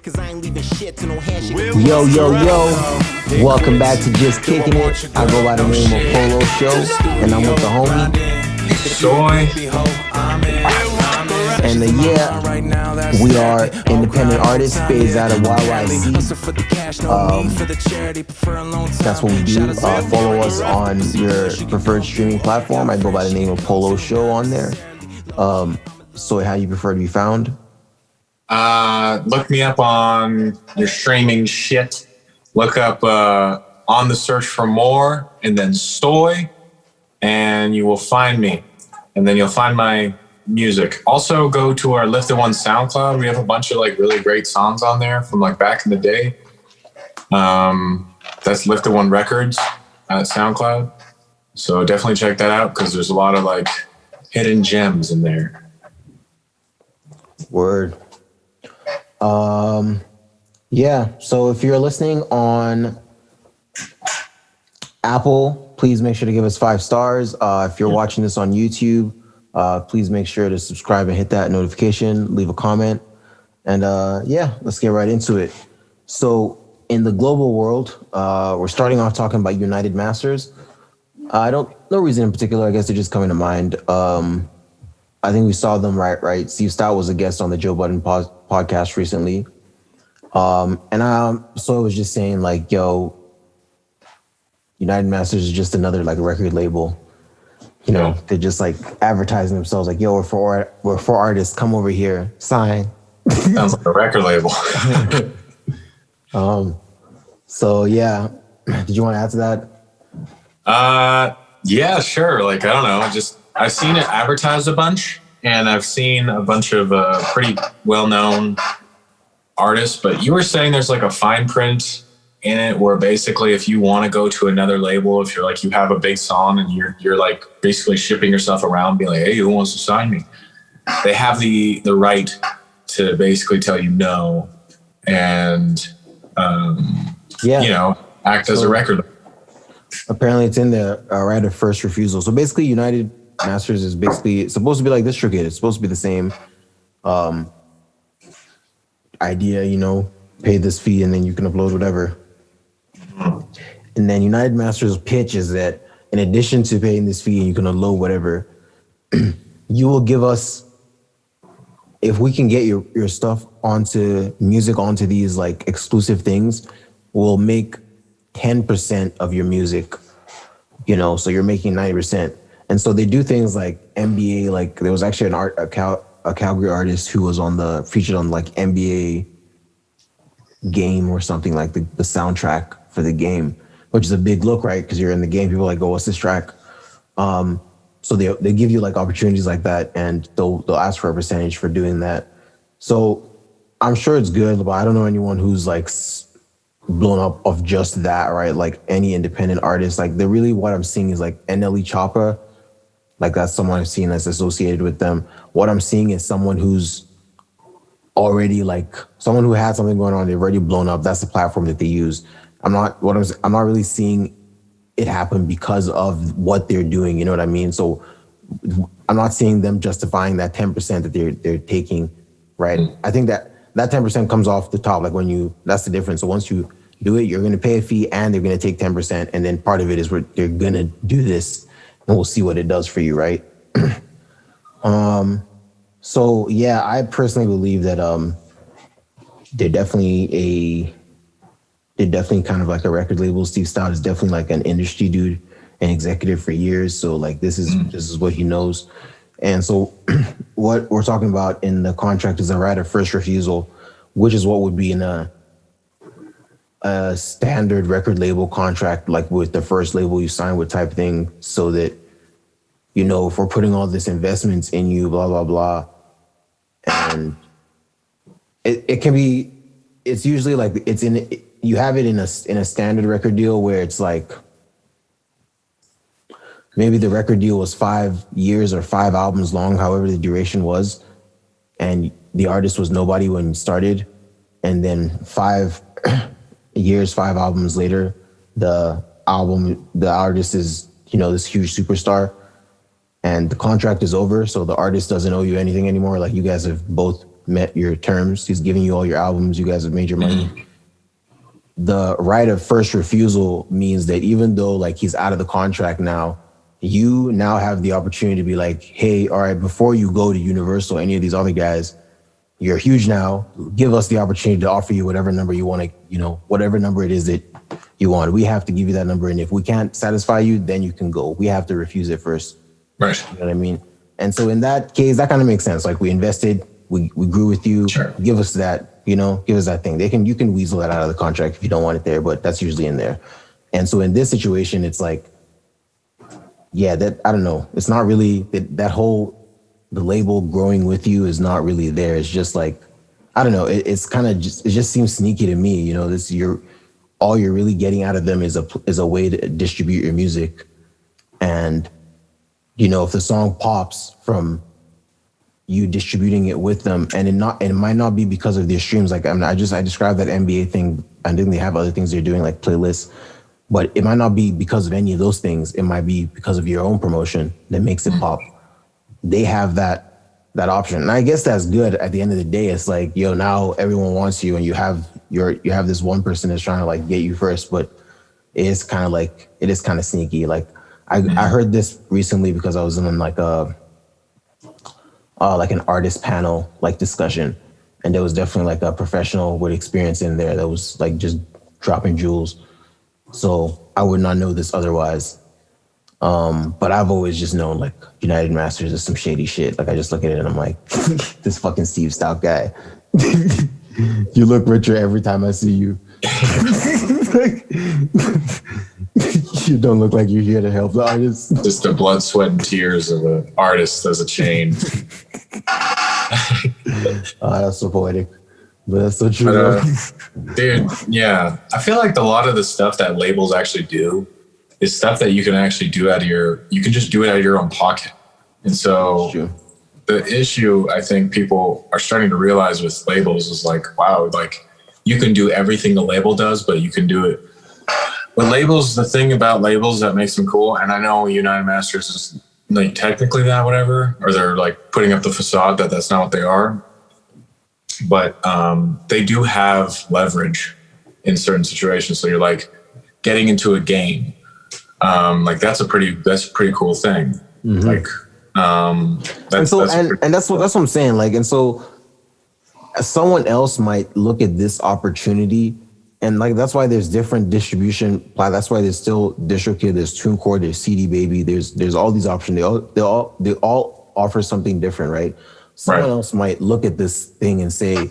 Yo, yo, yo. Welcome back to Just Kicking It. I go by the name of Polo Show, and I'm with the homie Soy. And yeah, we are independent artists based out of YYC. That's what we do. Follow us on your preferred streaming platform. I go by the name of Polo Show on there. Soy, how you prefer to be found? Look me up on your streaming shit. Look up On the Search for More and then Soy, and you will find me. And then you'll find my music. Also go to our Lifted One SoundCloud. We have a bunch of like really great songs on there from like back in the day. That's Lifted One Records at SoundCloud. So definitely check that out because there's a lot of like hidden gems in there. Word. Yeah, so if you're listening on Apple, please make sure to give us 5 stars. If you're watching this on YouTube, please make sure to subscribe and hit that notification, leave a comment. And yeah, let's get right into it. So in the global world, we're starting off talking about United Masters. No reason in particular, I guess they're just coming to mind. I think we saw them, right? Steve Stout was a guest on the Joe Budden podcast recently. So I was just saying like, yo, United Masters is just another like record label. You know, they're just like advertising themselves like, yo, we're for artists, come over here, sign. Sounds like a record label. So yeah, did you want to add to that? Yeah, sure. Like, I don't know, I've seen it advertised a bunch, and I've seen a bunch of pretty well-known artists, but you were saying there's like a fine print in it where basically if you want to go to another label, if you're like, you have a big song and you're like basically shipping yourself around being like, hey, who wants to sign me? They have the right to basically tell you no and, you know, act as a record. Apparently it's in the right of first refusal. So basically United Masters is basically supposed to be like DistroKid. It's supposed to be the same idea, you know, pay this fee and then you can upload whatever. And then United Masters' pitch is that in addition to paying this fee and you can upload whatever, you will give us, if we can get your stuff onto these like exclusive things, we'll make 10% of your music, you know, so you're making 90%. And so they do things like NBA, like there was actually a Calgary artist who was featured on like NBA game or something, like the soundtrack for the game, which is a big look, right? Because you're in the game, people are like, oh, what's this track? So they give you like opportunities like that, and they'll ask for a percentage for doing that. So I'm sure it's good, but I don't know anyone who's like blown up of just that, right? Like any independent artist, like what I'm seeing is like NLE Choppa, like that's someone I've seen that's associated with them. What I'm seeing is someone who's already like someone who had something going on, they've already blown up. That's the platform that they use. I'm not really seeing it happen because of what they're doing. You know what I mean? So I'm not seeing them justifying that 10% that they're taking, right? I think that 10% comes off the top. Like that's the difference. So once you do it, you're going to pay a fee and they're going to take 10%. And then part of it is where they're going to do this and we'll see what it does for you, right? So yeah, I personally believe that they're definitely kind of like a record label. Steve Stout is definitely like an industry dude, an executive for years. So like this is what he knows. And so what we're talking about in the contract is a right of first refusal, which is what would be in a standard record label contract, like with the first label you sign with type thing, so that, you know, if we're putting all this investments in you, blah, blah, blah. And it's usually like you have it in a standard record deal where it's like, maybe the record deal was 5 years or 5 albums long, however the duration was. And the artist was nobody when you started. And then 5 years, 5 albums later, the artist is, you know, this huge superstar and the contract is over. So the artist doesn't owe you anything anymore. Like you guys have both met your terms. He's giving you all your albums. You guys have made your money. The right of first refusal means that even though like he's out of the contract now, you now have the opportunity to be like, hey, all right, before you go to Universal, any of these other guys, you're huge now. Give us the opportunity to offer you whatever number you want to, you know, whatever number it is that you want. We have to give you that number. And if we can't satisfy you, then you can go. We have to refuse it first. Right. You know what I mean? And so in that case, that kind of makes sense. Like we invested, we grew with you. Sure. Give us that, you know, give us that thing. You can weasel that out of the contract if you don't want it there, but that's usually in there. And so in this situation, it's like, yeah, that, I don't know. It's not really that whole, the label growing with you is not really there. It's just like, I don't know. It's kind of just, it just seems sneaky to me. You know, all you're really getting out of them is a way to distribute your music. And, you know, if the song pops from you distributing it with them, and it might not be because of their streams. Like I described that NBA thing. I think they have other things they're doing like playlists, but it might not be because of any of those things. It might be because of your own promotion that makes it pop. They have that option, and I guess that's good. At the end of the day, it's like, yo, now everyone wants you, and you have this one person that's trying to like get you first, but it is kind of sneaky. Like I heard this recently because I was in like an artist panel like discussion, and there was definitely like a professional with experience in there that was like just dropping jewels. So I would not know this otherwise. But I've always just known like United Masters is some shady shit. Like I just look at it and I'm like, this fucking Steve Stout guy. You look richer every time I see you. You don't look like you're here to help the artists. Just the blood, sweat, and tears of an artist as a chain. That's so poetic. But that's so true. Dude, yeah. I feel like a lot of the stuff that labels actually do is stuff that you can actually do you can just do it out of your own pocket. And so the issue I think people are starting to realize with labels is like, wow, like you can do everything the label does, but you can do it. But labels, the thing about labels that makes them cool, and I know United Masters is like technically that, whatever, or they're like putting up the facade that that's not what they are. But they do have leverage in certain situations. So you're like getting into a game. Like that's a pretty cool thing. Mm-hmm. Like, that's what I'm saying. Like, and so someone else might look at this opportunity, and like that's why there's different distribution. That's why there's still DistroKid, there's TuneCore, there's CD Baby, there's all these options. They all offer something different, right? Someone else might look at this thing and say,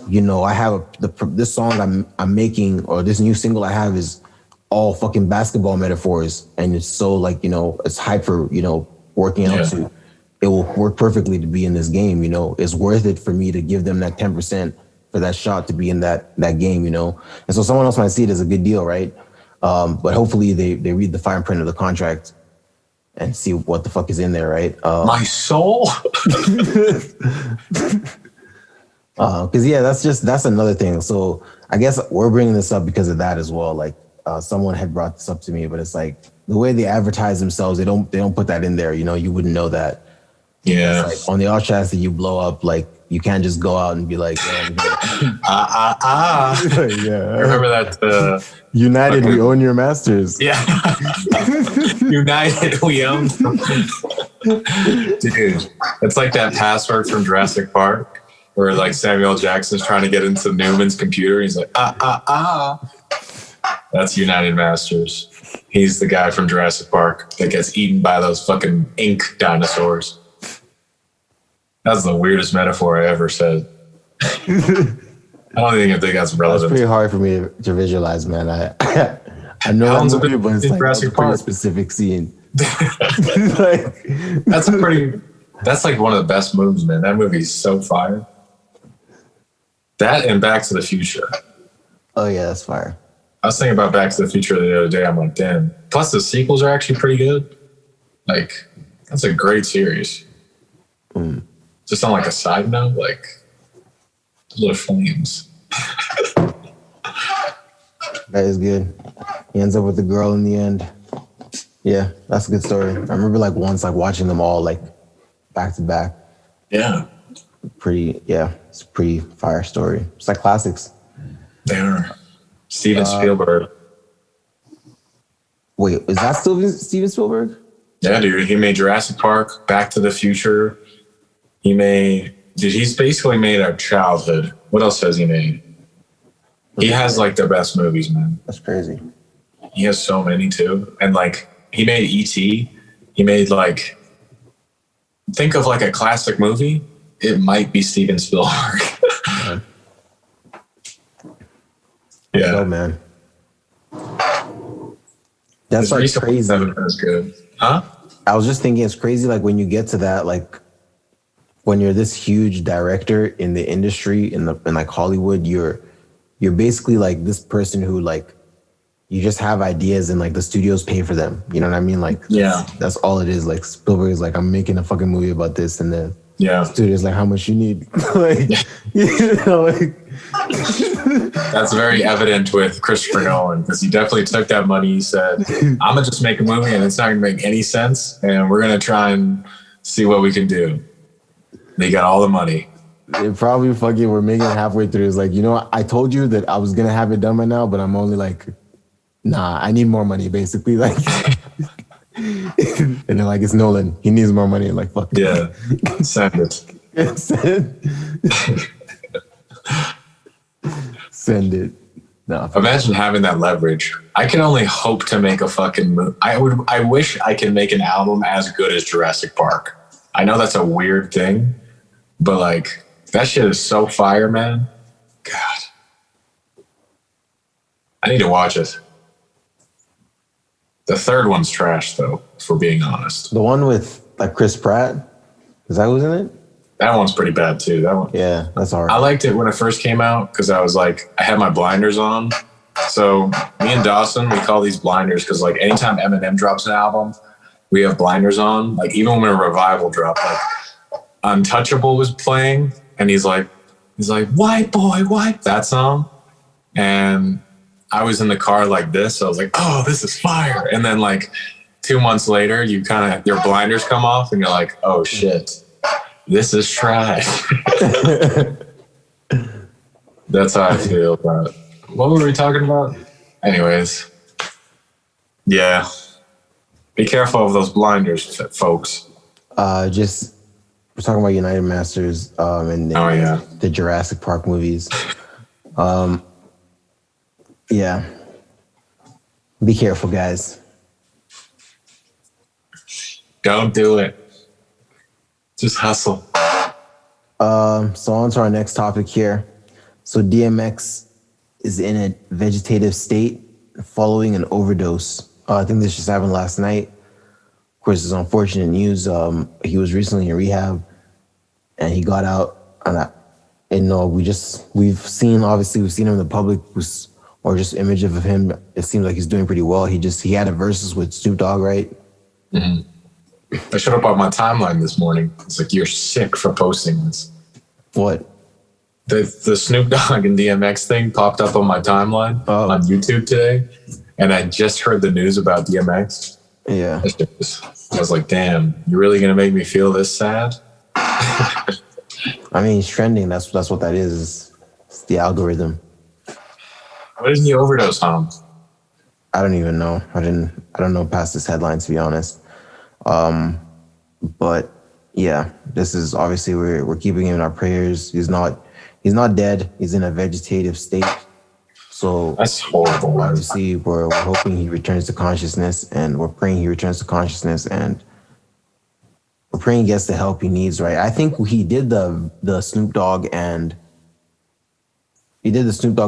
you know, I have this song I'm making, or this new single I have is all fucking basketball metaphors, and it's so like, you know, it's hyper, you know, working out to. It will work perfectly to be in this game, you know. It's worth it for me to give them that 10% for that shot to be in that game, you know. And so someone else might see it as a good deal, right? But hopefully they read the fine print of the contract and see what the fuck is in there, right? My soul. Because that's another thing. So I guess we're bringing this up because of that as well. Like someone had brought this up to me, but it's like the way they advertise themselves, they don't put that in there. You know, you wouldn't know that. Yeah. It's like on the off chance that you blow up, like you can't just go out and be like, yeah. Remember that? United, we own your masters. Yeah. United, we own them. Dude, it's like that password from Jurassic Park where like Samuel Jackson's trying to get into Newman's computer. He's like, That's United Masters. He's the guy from Jurassic Park that gets eaten by those fucking ink dinosaurs. That's the weirdest metaphor I ever said. I don't even think that's relevant. It's pretty hard for me to visualize, man. I know that movie, but it's like a pretty specific scene. Like, that's like one of the best movies, man. That movie is so fire. That and Back to the Future. Oh yeah, that's fire. I was thinking about Back to the Future the other day. I'm like, damn. Plus the sequels are actually pretty good. Like, that's a great series. Just on like a side note, like Little Flames. That is good. He ends up with the girl in the end. Yeah, that's a good story. I remember like once like watching them all like back to back. Yeah. It's a pretty fire story. It's like classics. They are. Steven Spielberg. Wait, is that still Steven Spielberg? Yeah, dude. He made Jurassic Park, Back to the Future. He's basically made our childhood. What else has he made? He has like the best movies, man. That's crazy. He has so many too. And like he made E.T. He made like, think of like a classic movie. It might be Steven Spielberg. Yeah. Oh man. That's like crazy. That's good. Huh? I was just thinking it's crazy like when you get to that, like when you're this huge director in the industry in like Hollywood, you're basically like this person who like you just have ideas and like the studios pay for them. You know what I mean? Like that's all it is. Like Spielberg is like, I'm making a fucking movie about this, and then studio's like, how much you need? Like you know, like that's very evident with Christopher Nolan, because he definitely took that money. He said, I'm gonna just make a movie and it's not gonna make any sense, and we're gonna try and see what we can do. They got all the money. They probably fucking were making it halfway through. It's like, you know, I told you that I was gonna have it done by now, but I'm only like, nah, I need more money, basically. Like, and they're like, it's Nolan. He needs more money. Like, fuck. Yeah, send it. Send it. No. Imagine having that leverage. I can only hope to make a fucking movie. I wish I could make an album as good as Jurassic Park. I know that's a weird thing, but like that shit is so fire, man. God, I need to watch it. The third one's trash, though, if we're being honest. The one with like Chris Pratt, is that who's in it? That one's pretty bad too. That one. Yeah, that's hard. I liked it when it first came out because I was like, I had my blinders on. So me and Dawson, we call these blinders because like anytime Eminem drops an album, we have blinders on. Like even when a Revival dropped, like Untouchable was playing, and he's like, white boy, white, that song. And I was in the car like this. So I was like, oh, this is fire. And then like 2 months later, you kind of, your blinders come off and you're like, oh shit, this is trash. That's how I feel about it. What were we talking about? Anyways. Yeah. Be careful of those blinders, folks. Just we're talking about United Masters and the Jurassic Park movies. Yeah. Be careful, guys. Don't do it. Just hustle. So on to our next topic here. So DMX is in a vegetative state following an overdose. I think this just happened last night. Of course, it's unfortunate news. He was recently in rehab, and he got out. And we've seen him in the public, or just image of him. It seems like he's doing pretty well. He had a versus with Snoop Dogg, right? Mm-hmm. I showed up on my timeline this morning. It's like, you're sick for posting this. What? The Snoop Dogg and DMX thing popped up on my timeline on YouTube today, and I just heard the news about DMX. Yeah. I was like, damn, you're really gonna make me feel this sad? I mean, he's trending. That's what that is. It's the algorithm. What did he overdose on? I don't even know. I don't know past this headline, to be honest. But yeah, this is obviously we're keeping him in our prayers. He's not dead. He's in a vegetative state. So that's horrible. Obviously, we're hoping he returns to consciousness, and we're praying he returns to consciousness, and we're praying he gets the help he needs. Right? I think he did the Snoop Dogg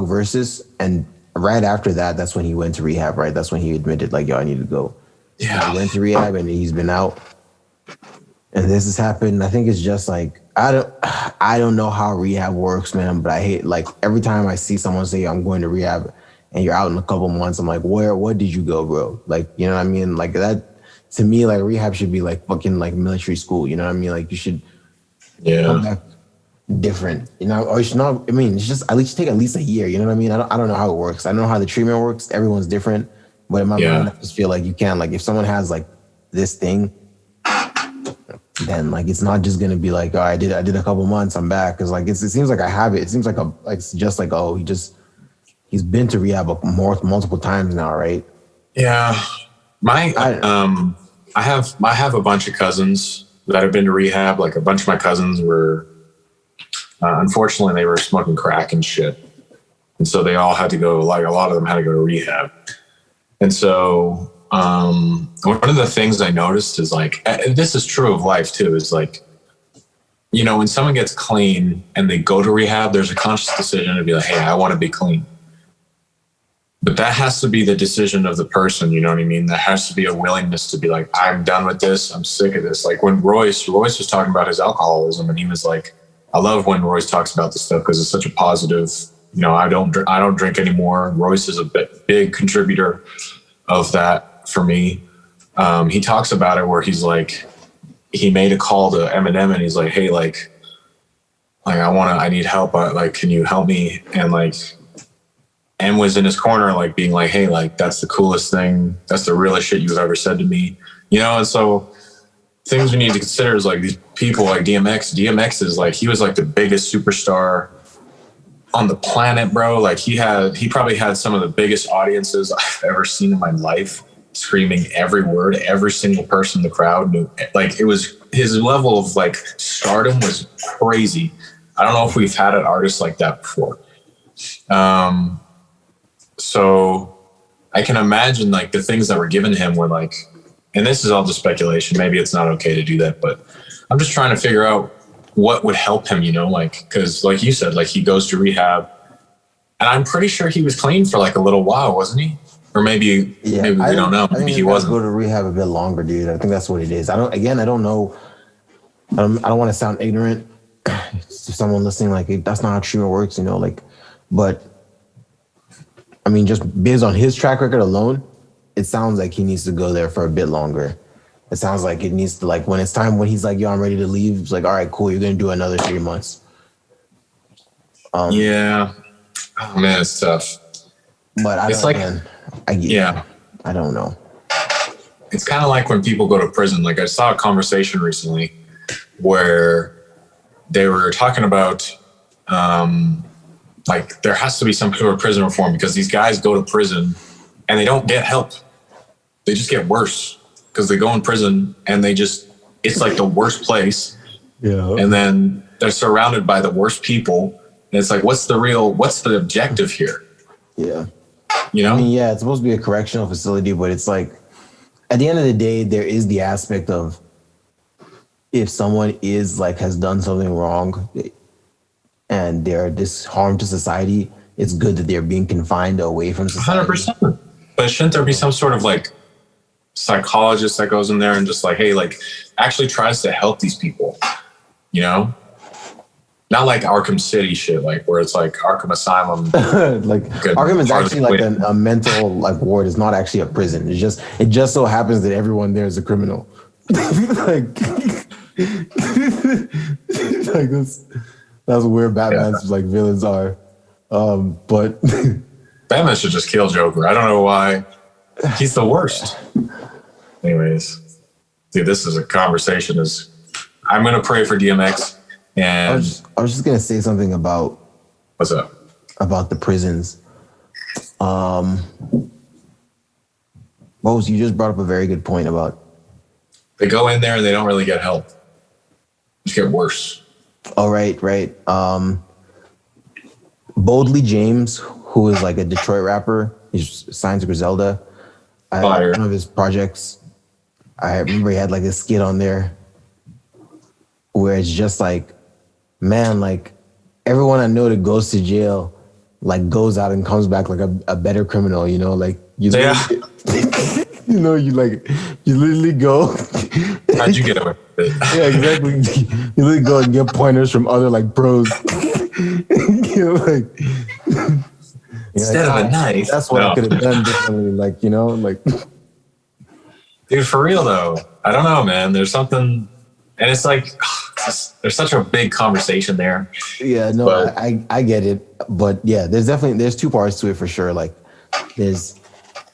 versus, and right after that, that's when he went to rehab. Right? That's when he admitted, like, yo, I need to go. Yeah. He went to rehab and he's been out. And this has happened. I think it's just like, I don't know how rehab works, man, but I hate, like, every time I see someone say I'm going to rehab and you're out in a couple months, I'm like, what did you go, bro? Like, you know what I mean? Like that, to me, like rehab should be like fucking like military school. You know what I mean? Like you should come back different, you know, or you should not, I mean, it's just, at least take at least a year. You know what I mean? I don't know how it works. I don't know how the treatment works. Everyone's different. But in my mind, I just feel like you can, like, if someone has like this thing, then like it's not just gonna be like, oh, I did a couple months, I'm back. Cause like it seems like I have it. It seems like it's just like, oh, he's been to rehab multiple times now, right? Yeah. I have a bunch of cousins that have been to rehab. Like a bunch of my cousins were, unfortunately, they were smoking crack and shit, and so they all had to go. Like a lot of them had to go to rehab, and so one of the things I noticed is like, and this is true of life too, is like, you know, when someone gets clean and they go to rehab, there's a conscious decision to be like, hey, I want to be clean. But that has to be the decision of the person, you know what I mean? There has to be a willingness to be like, I'm done with this. I'm sick of this. Like when Royce was talking about his alcoholism, and he was like, I love when Royce talks about this stuff because it's such a positive, you know, I don't drink anymore. Royce is a big contributor of that for me. He talks about it where he's like, he made a call to Eminem and he's like, hey, like I need help. Like, can you help me? And like, M was in his corner, like being like, hey, like, that's the coolest thing. That's the realest shit you've ever said to me. You know? And so things we need to consider is like these people like DMX. DMX is like, he was like the biggest superstar on the planet, bro. Like he probably had some of the biggest audiences I've ever seen in my life, screaming every word. Every single person in the crowd knew. Like it was, his level of like stardom was crazy. I don't know if we've had an artist like that before. So I can imagine like the things that were given to him were like, and this is all just speculation. Maybe it's not okay to do that, but I'm just trying to figure out what would help him, you know, like, cause like you said, like he goes to rehab and I'm pretty sure he was clean for like a little while, wasn't he? Or maybe we don't know. Maybe he wasn't. Go to rehab a bit longer, dude. I think that's what it is. I don't know. I don't want to sound ignorant to someone listening. Like that's not how treatment works, you know, like, but I mean, just based on his track record alone, it sounds like he needs to go there for a bit longer. It sounds like it needs to, like, when it's time, when he's like, yo, I'm ready to leave, it's like, all right, cool, you're going to do another 3 months. Yeah. Oh, man, it's tough. But I don't know. It's kind of like when people go to prison. Like I saw a conversation recently where they were talking about, like there has to be some sort of prison reform because these guys go to prison and they don't get help. They just get worse because they go in prison and it's like the worst place. Yeah. And then they're surrounded by the worst people. And it's like, what's the objective here? Yeah. You know? I mean, yeah, it's supposed to be a correctional facility, but it's like, at the end of the day, there is the aspect of if someone has done something wrong and they're this harm to society, it's good that they're being confined away from society. 100%. But shouldn't there be some sort of like psychologist that goes in there and just like, hey, like actually tries to help these people, you know? Not like Arkham City shit, like where it's like Arkham Asylum. Like Arkham is actually like a mental like ward. It's not actually a prison. It just so happens that everyone there is a criminal. like that's where Batman's like villains are. But Batman should just kill Joker. I don't know why. He's the worst. Anyways, dude, this is a conversation. I'm gonna pray for DMX. And I was just gonna say something about what's up about the prisons. You just brought up a very good point about they go in there and they don't really get help. Just get worse. Oh, right. Boldly James, who is like a Detroit rapper, he's signed to Griselda. One of his projects, I remember he had like a skit on there where it's just like, man, like everyone I know that goes to jail, like goes out and comes back like a better criminal, you know, like you know, you literally go. How'd you get away with it? Yeah, exactly. You literally go and get pointers from other like pros. You know, like instead of a knife. That's what I could have done differently, like, you know, like. Dude, for real though, I don't know, man. There's something, and it's like there's such a big conversation there. Yeah, no, but I get it, but yeah, there's two parts to it for sure. Like,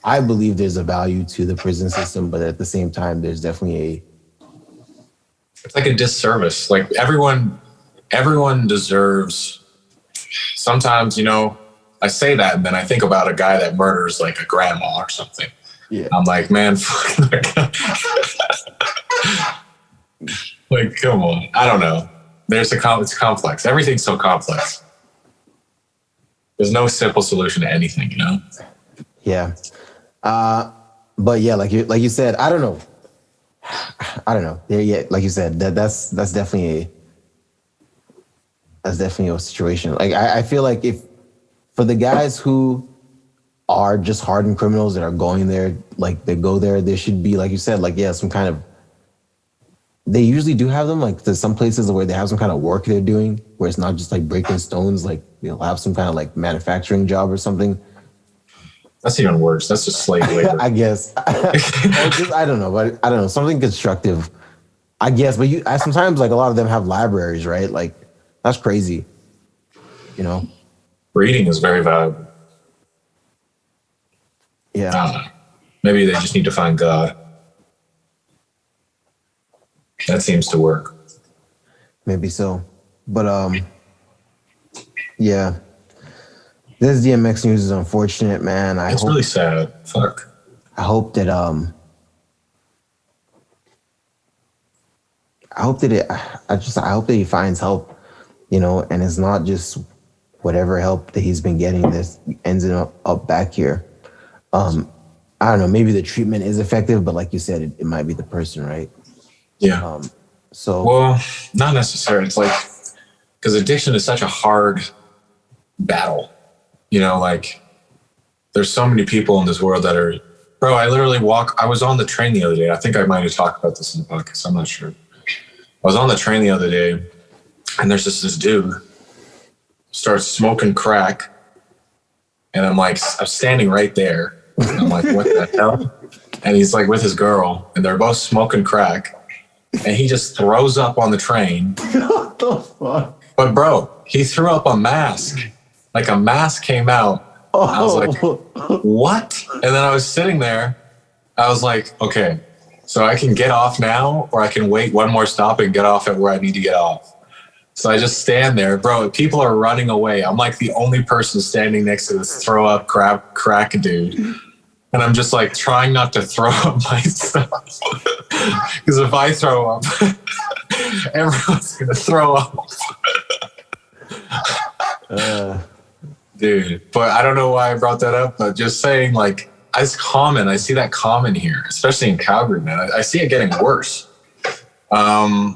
I believe there's a value to the prison system, but at the same time, there's definitely it's like a disservice. Like everyone deserves. Sometimes, I say that and then I think about a guy that murders like a grandma or something. Yeah. I'm like, man, fuck that guy. Like, come on. I don't know. It's complex. Everything's so complex. There's no simple solution to anything, Yeah. But yeah, like you said, I don't know. Yeah, like you said, that's definitely a situation. Like I feel like if for the guys who are just hardened criminals that are going there, like they go there, there should be, like you said, like, yeah, some kind of, they usually do have them, like there's some places where they have some kind of work they're doing where it's not just like breaking stones, like they'll have some kind of like manufacturing job or something. That's even worse. That's just slave labor. I guess. I don't know, but I don't know, something constructive, I guess. But sometimes like a lot of them have libraries, right? Like that's crazy, Reading is very valuable. Yeah. I don't know. Maybe they just need to find God. That seems to work. Maybe so. But yeah. This DMX news is unfortunate, man. It's really sad. Fuck. I hope that I hope that he finds help, and it's not just whatever help that he's been getting that ends up back here. I don't know, maybe the treatment is effective, but like you said, it might be the person, right? Yeah. Well, not necessarily. It's like, because addiction is such a hard battle. Like there's so many people in this world that are, bro, I was on the train the other day. I think I might have talked about this in the podcast. I'm not sure. I was on the train the other day and there's just this dude starts smoking crack. And I'm standing right there. And I'm like, what the hell? And he's like with his girl and they're both smoking crack. And he just throws up on the train. What the fuck? But bro, he threw up a mask. Like a mask came out. Oh. I was like, what? And then I was sitting there. I was like, okay, so I can get off now or I can wait one more stop and get off at where I need to get off. So I just stand there, bro. People are running away. I'm like the only person standing next to this throw up crack dude. And I'm just like trying not to throw up myself. Because if I throw up, everyone's going to throw up. Dude, but I don't know why I brought that up, but just saying, like, it's common. I see that common here, especially in Calgary, man. I see it getting worse. Yeah,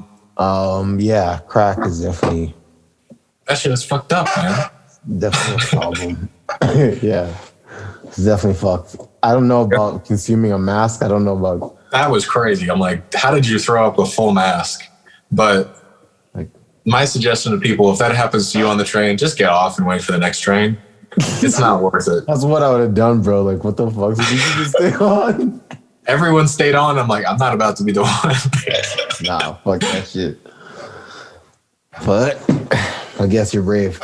crack is definitely, that shit is fucked up, man. definitely a problem. Yeah, it's definitely fucked. I don't know about consuming a mask. I don't know about. That was crazy. I'm like, how did you throw up a full mask? But my suggestion to people, if that happens to you on the train, just get off and wait for the next train. It's not worth it. That's what I would have done, bro. Like, what the fuck? Did you just stay on? Everyone stayed on. I'm like, I'm not about to be the one. Nah, fuck that shit. But I guess you're brave.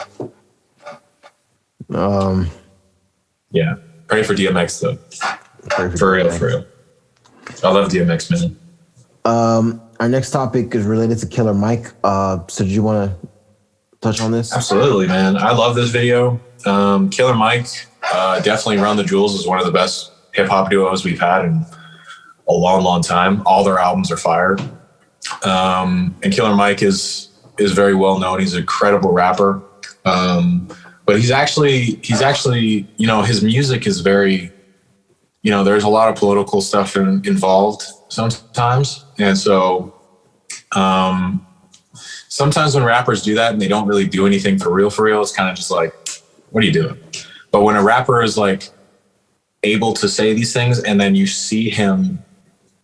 Yeah. Pray for DMX though. Pray For real, DMX. for real. I love DMX, man. Our next topic is related to Killer Mike. So do you want to touch on this? Absolutely, man. I love this video. Killer Mike, definitely Run the Jewels is one of the best hip hop duos we've had in a long, long time. All their albums are fire. And Killer Mike is very well known. He's an incredible rapper. But he's actually, his music is very, there's a lot of political stuff involved sometimes. And so sometimes when rappers do that and they don't really do anything for real, it's kind of just like, what are you doing? But when a rapper is like able to say these things and then you see him,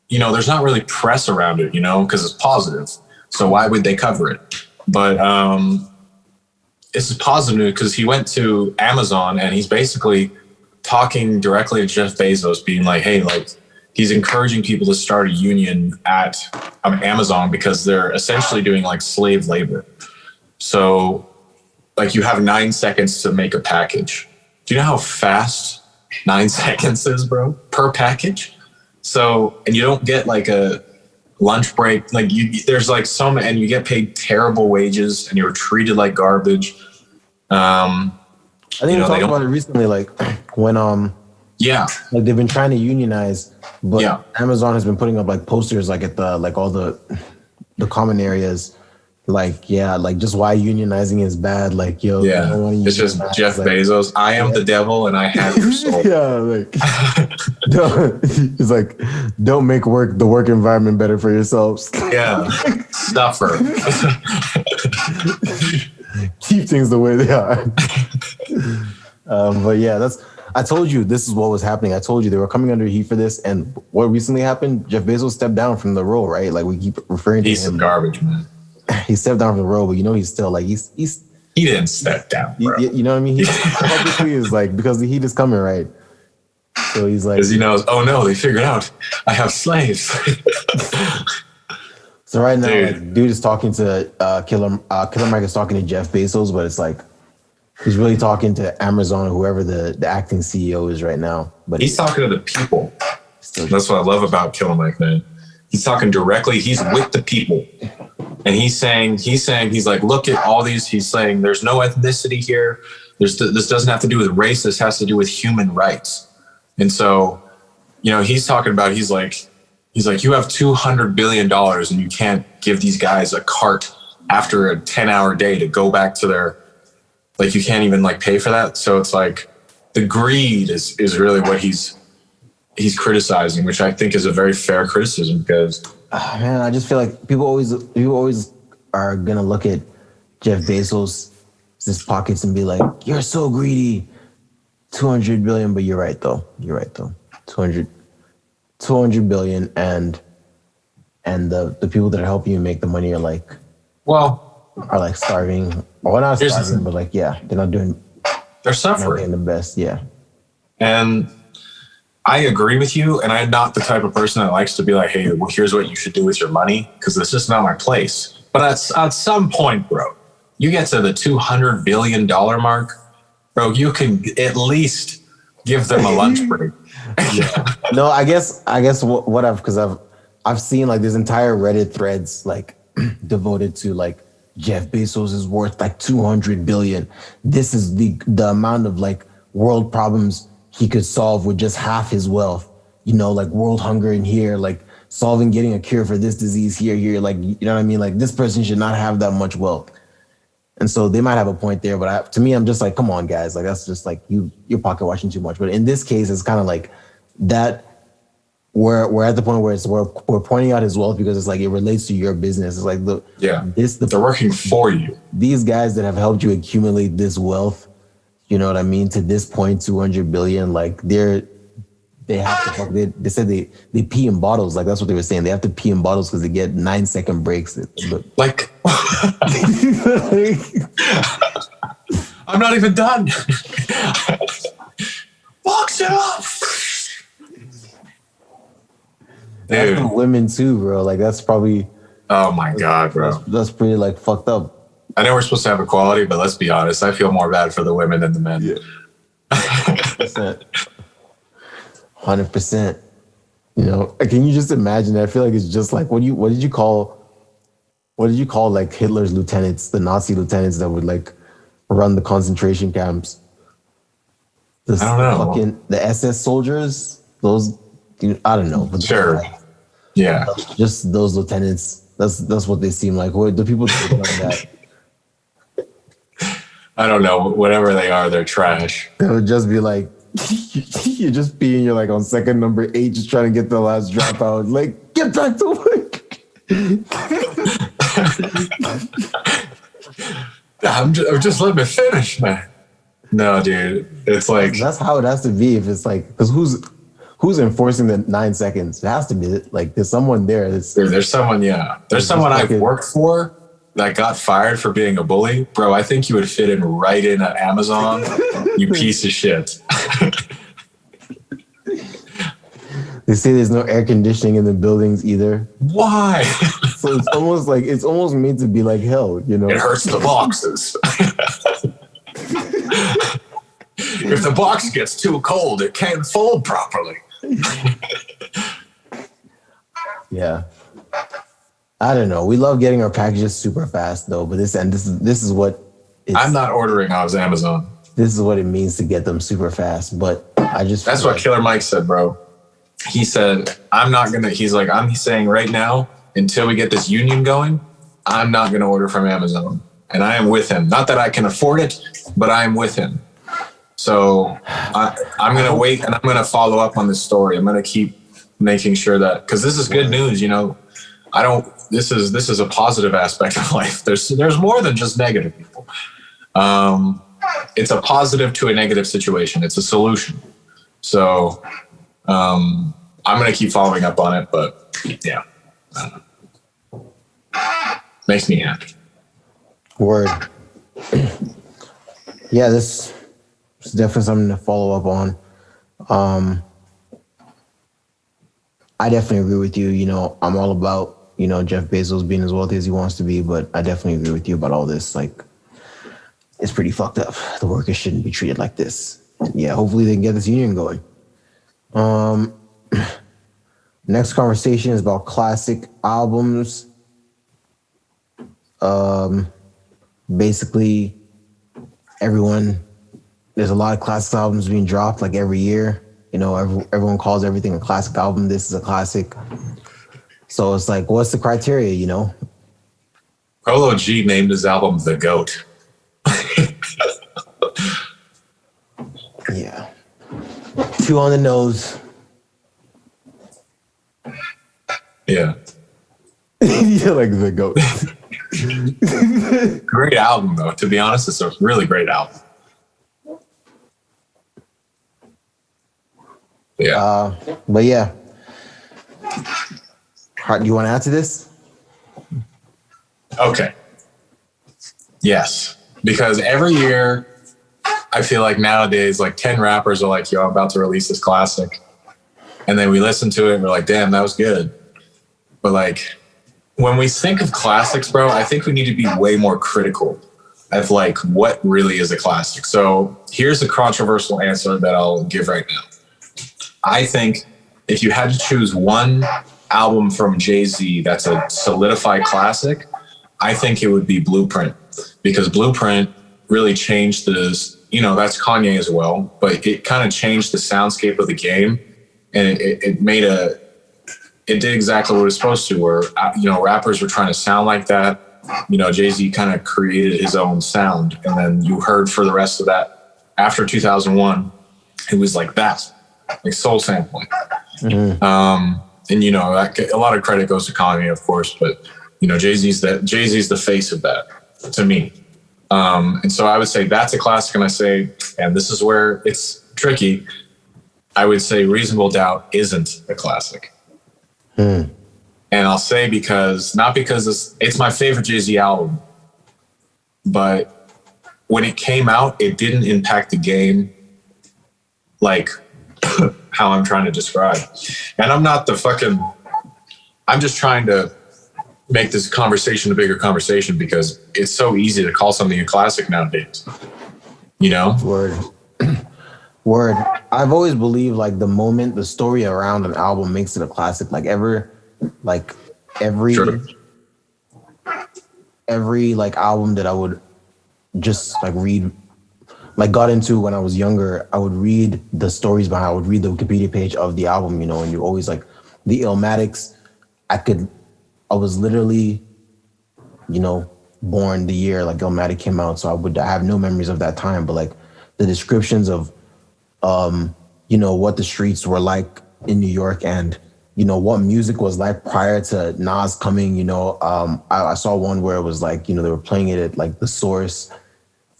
there's not really press around it, because it's positive. So why would they cover it? But it's positive because he went to Amazon and he's basically talking directly to Jeff Bezos, being like, hey, like, he's encouraging people to start a union at Amazon because they're essentially doing like slave labor. So like you have 9 seconds to make a package. Do you know how fast 9 seconds is, bro, per package? So, and you don't get like lunch break. Like there's like some, and you get paid terrible wages, and you're treated like garbage. I think we talked about it recently, like when yeah, like they've been trying to unionize, but yeah. Amazon has been putting up like posters like at the like all the common areas, like like just why unionizing is bad. Like Yeah, it's just Jeff Bezos. I am the devil, and I have your soul. Yeah, like it's like don't make the work environment better for yourselves. Yeah, suffer. Keep things the way they are. But yeah, I told you this is what was happening. I told you they were coming under heat for this. And what recently happened, Jeff Bezos stepped down from the role, right? Like we keep referring to him. He's some garbage, man. He stepped down from the role, but he's still like, he didn't step down, bro. You know what I mean? He publicly is like, because the heat is coming, right? So he's like, because he knows, oh no, they figured out I have slaves. So right now, dude is talking to Killer Mike is talking to Jeff Bezos, but it's like he's really talking to Amazon or whoever the acting CEO is right now. But he's talking to the people. That's what I love about Killer Mike, man. He's talking directly. He's with the people, and he's saying he's like, look at all these. He's saying there's no ethnicity here. This doesn't have to do with race. This has to do with human rights. And so, he's talking about. He's like, you have $200 billion and you can't give these guys a cart after a 10-hour day to go back to their, like, you can't even like pay for that. So it's like the greed is really what he's criticizing, which I think is a very fair criticism because. Man, I just feel like people always are going to look at Jeff Bezos' pockets and be like, you're so greedy. 200 billion, but you're right though. 200 billion and the people that are helping you make the money are starving. Or not starving, but they're suffering the best. Yeah. And I agree with you. And I'm not the type of person that likes to be like, hey, well, here's what you should do with your money, because this is not my place. But at some point, bro, you get to the $200 billion mark, bro, you can at least give them a lunch break. Yeah. No, I guess what I've seen like there's entire Reddit threads like devoted to like Jeff Bezos is worth like 200 billion. This is the amount of like world problems he could solve with just half his wealth. Like world hunger in here, like getting a cure for this disease here. Like, you know what I mean? Like this person should not have that much wealth. And so they might have a point there, but to me, I'm just like, come on, guys. Like, that's just like you're pocket watching too much. But in this case, it's kind of like that we're at the point where we're pointing out his wealth because it's like it relates to your business. It's like they're working for you. These guys that have helped you accumulate this wealth, you know what I mean? To this point, 200 billion, like they have to they said they pee in bottles. Like that's what they were saying. They have to pee in bottles because they get 9-second breaks. Like I'm not even done. Box it up. That's for women too, bro. Like that's probably. Oh my God, bro. That's pretty like fucked up. I know we're supposed to have equality, but let's be honest. I feel more bad for the women than the men. Yeah. 100%. Can you just imagine that? I feel like it's just like what did you call like Hitler's lieutenants, the Nazi lieutenants that would like run the concentration camps? I don't know. The SS soldiers, those I don't know. But sure. Yeah. Just those lieutenants. That's what they seem like. The people that have done that. I don't know. Whatever they are, they're trash. They would just be like, you're just being, you're like on second number 8, just trying to get the last dropout. Like, get back to work. Just let me finish, man. No, dude. It's like that's how it has to be. If it's like, because who's enforcing the 9 seconds? It has to be like there's someone there. There's someone. Yeah, there's someone I've worked for that got fired for being a bully, bro. I think you would fit in right in at Amazon. You piece of shit. They say there's no air conditioning in the buildings either. Why? So it's almost made to be like hell, It hurts the boxes. If the box gets too cold, it can't fold properly. Yeah. I don't know. We love getting our packages super fast though, but this is what I'm not ordering off Amazon. this is what it means to get them super fast. But I just That's what Killer Mike said, bro. He said, I'm saying right now, until we get this union going, I'm not going to order from Amazon. And I am with him. Not that I can afford it, but I am with him. So I'm going to wait and I'm going to follow up on this story. I'm going to keep making sure that, because this is good news, you know, this is a positive aspect of life. There's more than just negative people. It's a positive to a negative situation. It's a solution. So I'm going to keep following up on it, but yeah, I don't know. Makes me happy. Word. Yeah, this is definitely something to follow up on. I definitely agree with you. You know, I'm all about, you know, Jeff Bezos being as wealthy as he wants to be, but I definitely agree with you about all this. Like, it's pretty fucked up. The workers shouldn't be treated like this. And yeah, hopefully they can get this union going. Next conversation is about classic albums. Basically, there's a lot of classic albums being dropped like every year. You know, everyone calls everything a classic album. This is a classic. So it's like, what's the criteria, you know? Polo G named his album The GOAT. Yeah. Two on the nose. Yeah. You're like The GOAT. Great album, though. To be honest, it's a really great album. Yeah. But yeah. Do you want to add to this? Okay. Yes. Because every year, I feel like nowadays, like 10 rappers are like, yo, I'm about to release this classic. And then we listen to it and we're like, damn, that was good. But like, when we think of classics, bro, I think we need to be way more critical of like what really is a classic. So here's a controversial answer that I'll give right now. I think if you had to choose one album from Jay-Z that's a solidified classic, I think it would be Blueprint, because Blueprint really changed this, you know, that's Kanye as well, but it kind of changed the soundscape of the game. And it did exactly what it was supposed to, where, you know, rappers were trying to sound like that. You know, Jay-Z kind of created his own sound. And then you heard for the rest of that, after 2001, it was like that, like soul sampling. Mm-hmm. And, you know, a lot of credit goes to Kanye, of course, but, you know, Jay-Z's the face of that to me. And so I would say that's a classic. And I say, and this is where it's tricky, I would say Reasonable Doubt isn't a classic. And I'll say not because it's my favorite Jay-Z album, but when it came out, it didn't impact the game like how I'm trying to describe. And I'm just trying to make this conversation a bigger conversation, because it's so easy to call something a classic nowadays, you know? Word. I've always believed like the story around an album makes it a classic. Every like album that I would just like read, like got into when I was younger, I would read the stories behind. I would read the Wikipedia page of the album, you know, and you always like the Illmatics. I was literally, you know, born the year like Illmatic came out, so I have no memories of that time, but like the descriptions of you know, what the streets were like in New York, and, you know, what music was like prior to Nas coming, you know. I saw one where it was like, you know, they were playing it at like the Source,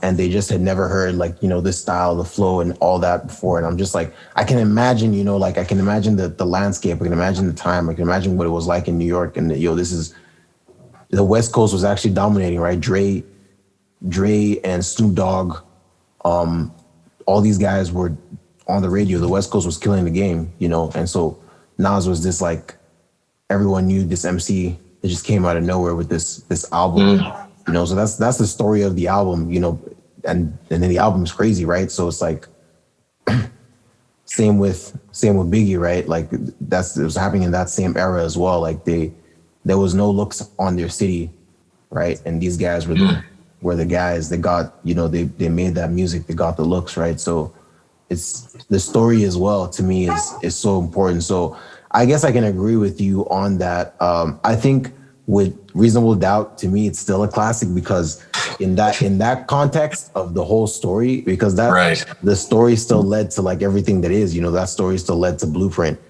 and they just had never heard like, you know, this style, the flow and all that before. And I'm just like, I can imagine, you know, like I can imagine the landscape, I can imagine the time, I can imagine what it was like in New York. And the West Coast was actually dominating, right? Dre and Snoop Dogg, all these guys were on the radio. The West Coast was killing the game, you know? And so Nas was this like, everyone knew this MC that just came out of nowhere with this album, you know? So that's the story of the album, you know? And then the album's crazy, right? So it's like, same with Biggie, right? Like it was happening in that same era as well. Like they there was no looks on their city, right? And these guys were the guys that got, you know, they made that music, they got the looks, right? So it's the story as well to me is so important. So I guess I can agree with you on that. I think with Reasonable Doubt, to me, it's still a classic because in that context of the whole story, because that Right. the story still led to like everything that is, you know, that story still led to Blueprint,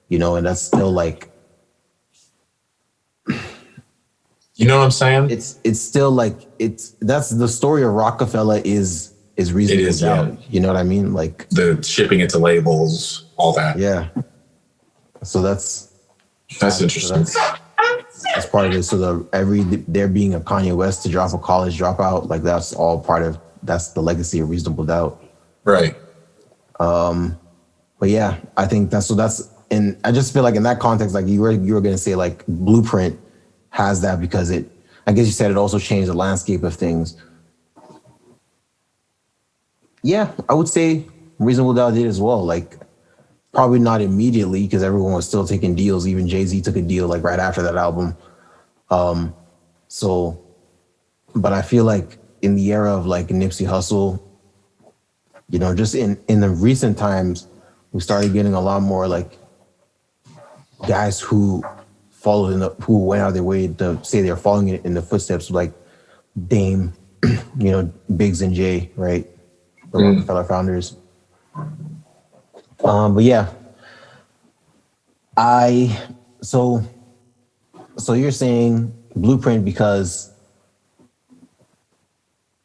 you know, and that's still like You know what I'm saying? it's still like that's the story of Rockefeller is Reasonable It is, Doubt. yeah. You know what I mean? Like The shipping it to labels, all that. yeah. So that's Interesting. that's part of it. So there being a Kanye West to drop a college dropout, like that's all part of that's the legacy of Reasonable Doubt. Right. But yeah, I think that's and I just feel like in that context, like you were gonna say like Blueprint has that because I guess you said it also changed the landscape of things. Yeah, I would say Reasonable Doubt did as well. Like probably not immediately because everyone was still taking deals. Even Jay-Z took a deal like right after that album. So, but I feel like in the era of like Nipsey Hussle, you know, just in the recent times, we started getting a lot more like guys who who went out of their way to say they're following in the footsteps of like Dame, you know, Biggs and Jay, right? The Rockefeller founders. But yeah, so you're saying Blueprint because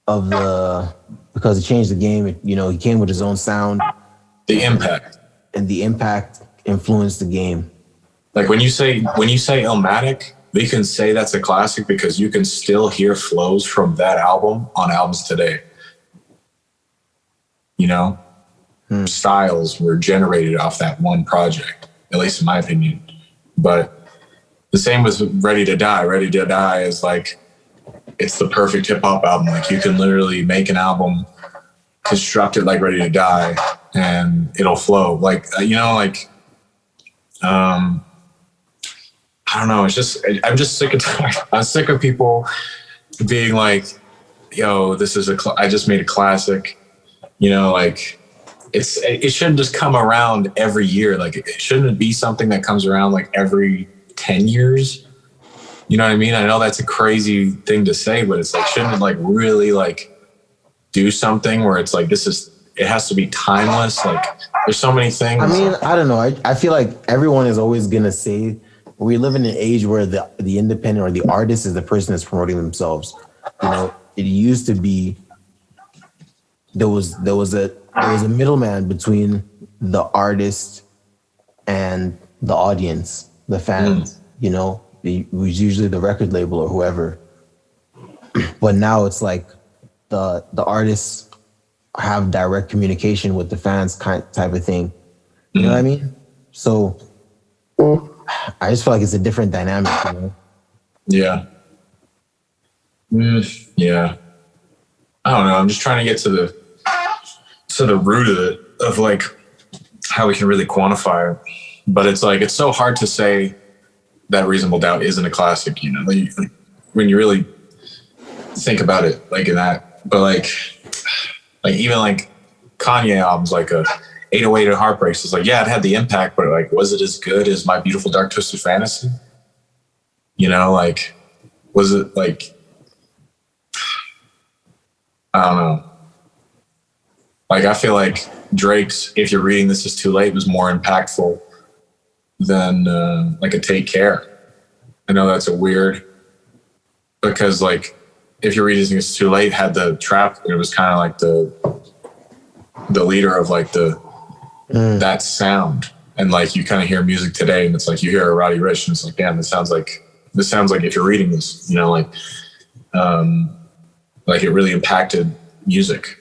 it changed the game. You know, he came with his own sound. The impact. And the impact influenced the game. Like when you say Illmatic, we can say that's a classic because you can still hear flows from that album on albums today. You know, styles were generated off that one project, at least in my opinion. But the same with Ready to Die. Ready to Die is like, it's the perfect hip hop album. Like you can literally make an album, construct it like Ready to Die, and it'll flow. Like, you know, like, I don't know. It's just, I'm just sick of people being like, yo, I just made a classic, you know, like it shouldn't just come around every year. Like it shouldn't be something that comes around like every 10 years. You know what I mean? I know that's a crazy thing to say, but it's like, shouldn't it like really like do something where it's like, it has to be timeless. Like there's so many things. I mean, I don't know. I feel like everyone is always going to say, we live in an age where the independent or the artist is the person that's promoting themselves. You know, it used to be there was a middleman between the artist and the audience, the fans. You know, it was usually the record label or whoever. But now it's like the artists have direct communication with the fans, type of thing. You know what I mean? So I just feel like it's a different dynamic, you know? Yeah. Yeah. I don't know. I'm just trying to get to the root of it, of like how we can really quantify it. But it's like, it's so hard to say that Reasonable Doubt isn't a classic, you know, like, when you really think about it like in that. But like even like Kanye albums, like a 808 and Heartbreaks, it's like, yeah, it had the impact, but like, was it as good as My Beautiful Dark Twisted Fantasy? You know, like, was it like, I don't know. Like, I feel like Drake's If You're Reading This Is Too Late was more impactful than like a Take Care. I know that's a weird, because like If You're Reading This Is Too Late had the trap. It was kind of like the leader of like that sound. And like you kind of hear music today and it's like you hear a Roddy Ricch and it's like, damn, this sounds like If You're Reading This, you know, like it really impacted music.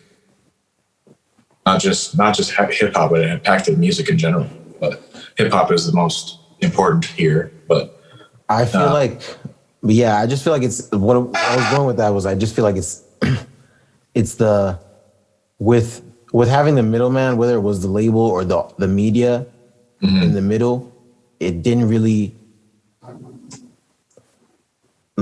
Not just hip hop, but it impacted music in general. But hip hop is the most important here. But I feel like, yeah, I just feel like it's what I was going with that was I just feel like it's the with having the middleman, whether it was the label or the media in the middle, it didn't really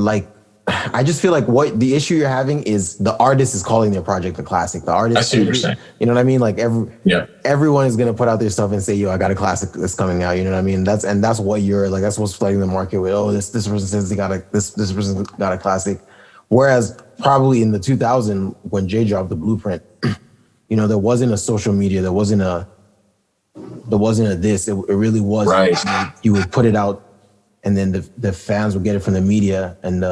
like I just feel like what the issue you're having is the artist is calling their project a classic. The artist, I see what you're saying. you know what I mean? Like Yeah. everyone is gonna put out their stuff and say, "Yo, I got a classic that's coming out." You know what I mean? That's what you're like. That's what's flooding the market with. Oh, this person says they got this person got a classic. Whereas probably in the 2000 when Jay dropped the Blueprint, you know, there wasn't a social media, there wasn't a this. It really was. Right. You would put it out, and then the fans would get it from the media and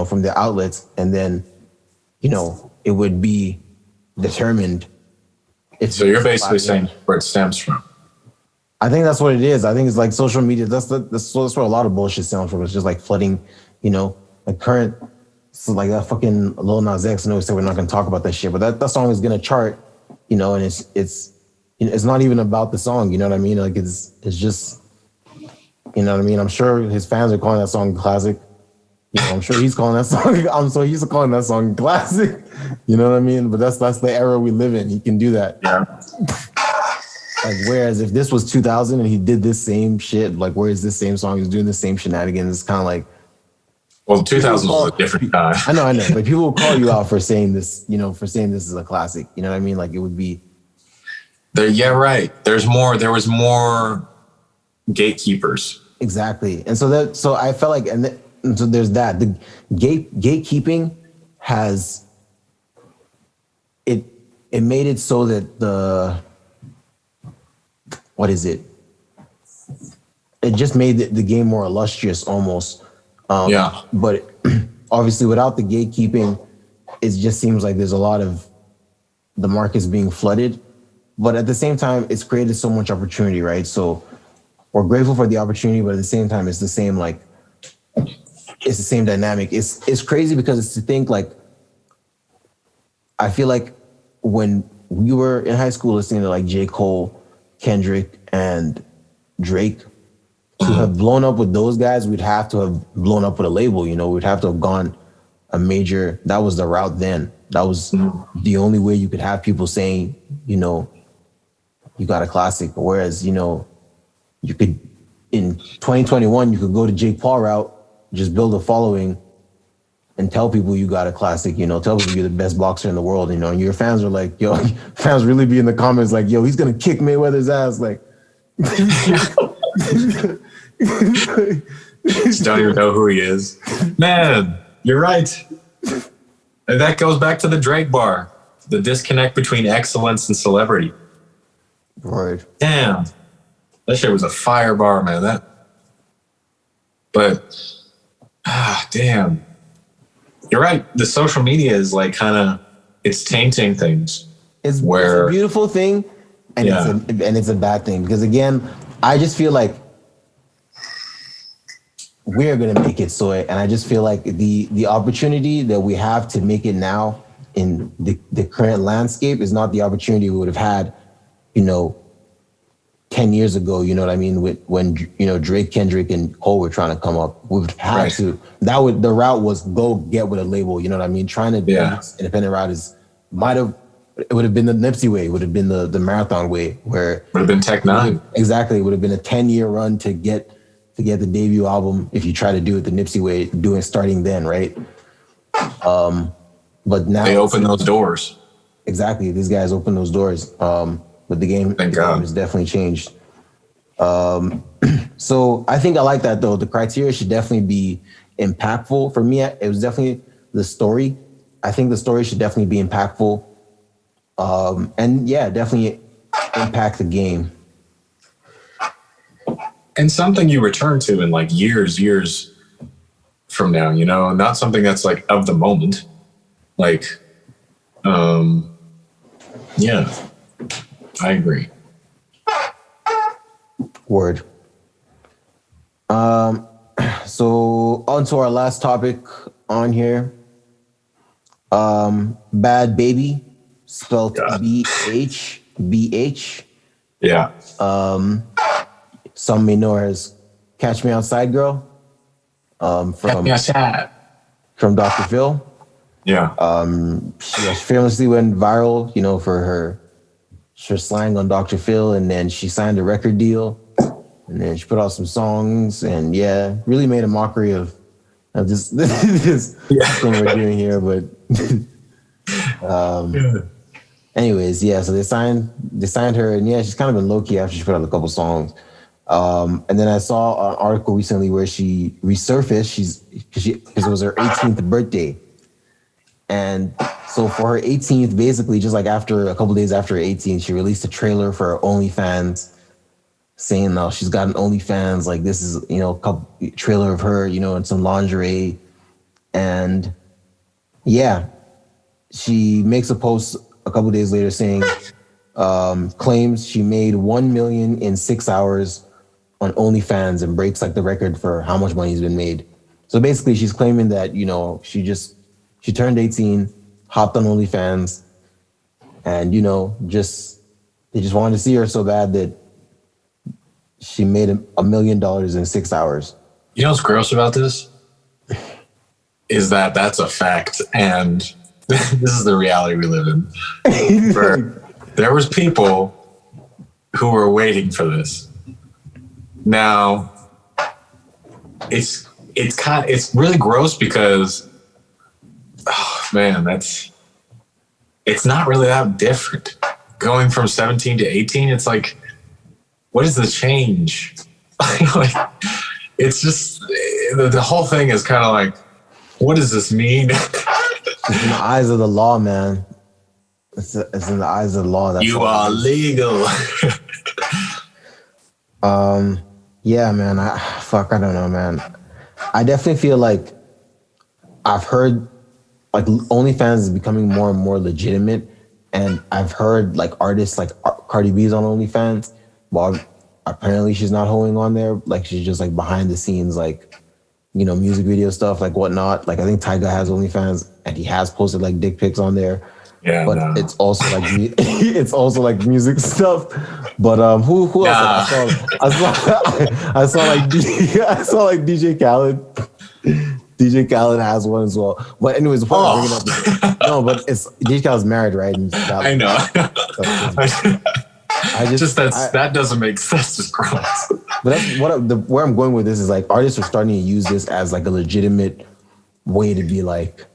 from the outlets, and then it would be determined. So you're basically saying where it stems from. I think that's what it is. I think it's like social media. That's where a lot of bullshit stems from. It's just like flooding, like current. So like that fucking Lil Nas X. I know we said we're not gonna talk about that shit, but that song is gonna chart, and it's not even about the song. You know what I mean? Like it's just, you know what I mean? I'm sure his fans are calling that song classic. I'm sure he's calling that song. I'm so used to calling that song classic. You know what I mean? But that's the era we live in. He can do that. Yeah. Like whereas if this was 2000 and he did this same shit, like where is this same song? He's doing the same shenanigans. It's kind of like. Well, 2000 was a different time. I know. But people will call you out for saying this. For saying this is a classic. You know what I mean? Like it would be. Yeah, right. There was more gatekeepers. Exactly, and so I felt like, and so there's that. The gatekeeping has it made it so that what is it? It just made the game more illustrious almost. Yeah. But obviously, without the gatekeeping, it just seems like there's a lot of the market's being flooded. But at the same time, it's created so much opportunity, right? So we're grateful for the opportunity, but at the same time, it's the same dynamic. It's crazy because it's to think like, I feel like when we were in high school listening to like J. Cole, Kendrick, and Drake, to have blown up with those guys, we'd have to have blown up with a label, we'd have to have gone a major, that was the route then. That was the only way you could have people saying, you got a classic. Whereas, you could, in 2021, you could go to Jake Paul route, just build a following and tell people you got a classic, tell people you're the best boxer in the world, and your fans are like, yo, fans really be in the comments like, yo, he's going to kick Mayweather's ass. Like, Just don't even know who he is. Man, you're right. And that goes back to the Drake bar, the disconnect between excellence and celebrity. Right. Damn. That shit was a fire bar, man. Damn. You're right. The social media is like it's tainting things. It's a beautiful thing, and it's a bad thing because again, I just feel like we're gonna make it so, and I just feel like the opportunity that we have to make it now in the current landscape is not the opportunity we would have had, 10 years ago, you know what I mean? When Drake, Kendrick, and Cole were trying to come up, we've had to. The route was go get with a label, you know what I mean? Trying to do this independent route it would have been the Nipsey way, it would have been the marathon way, where would have been Tech Nine. Exactly, it would have been a 10-year run to get the debut album if you try to do it the Nipsey way, starting then, right? But now they open those doors. Exactly, these guys open those doors. But the game has definitely changed. So I think I like that though. The criteria should definitely be impactful. For me, it was definitely the story. I think the story should definitely be impactful. And definitely impact the game. And something you return to in like years from now, not something that's like of the moment. Like, I agree. Word. So on to our last topic on here. Bad Baby, spelled BHBH. Yeah. Some may know her as Catch Me Outside Girl. From Dr. Phil. Yeah. She famously went viral, for her slang on Dr. Phil, and then she signed a record deal, and then she put out some songs, and really made a mockery of I'm just this thing we're doing here, but anyways, yeah. So they signed her, and yeah, she's kind of been low key after she put out a couple songs. And then I saw an article recently where she resurfaced. Because it was her 18th birthday, and so for her 18th, basically just like after a couple days after her 18th, she released a trailer for her OnlyFans, saying now she's got an OnlyFans. Like this is a couple trailer of her, in some lingerie, and yeah, she makes a post a couple days later saying, claims she made 1 million in 6 hours on OnlyFans and breaks like the record for how much money has been made. So basically, she's claiming that she turned 18, hopped on OnlyFans, and they just wanted to see her so bad that she made $1 million in 6 hours. You know what's gross about this? Is that that's a fact, and this is the reality we live in. Where there was people who were waiting for this. Now, it's really gross because, oh man, it's not really that different. Going from 17 to 18, it's like, what is the change? Like, it's just the whole thing is kind of like, what does this mean? It's in the eyes of the law, man. It's in the eyes of the law. That's you are legal. Yeah, man. I don't know, man. I definitely feel like I've heard like OnlyFans is becoming more and more legitimate, and I've heard like artists like Cardi B's on OnlyFans, while apparently she's not holding on there. Like she's just like behind the scenes, like music video stuff, like whatnot. Like I think Tyga has OnlyFans, and he has posted like dick pics on there. Yeah, but no. It's also like it's also like music stuff. But who else? I saw like DJ Khaled. DJ Khaled has one as well. But anyways, the point I'm bringing up is, no, but it's DJ Khaled's married, right? And I know. That doesn't make sense. It's gross. But that's where I'm going with this is like artists are starting to use this as like a legitimate way to be like,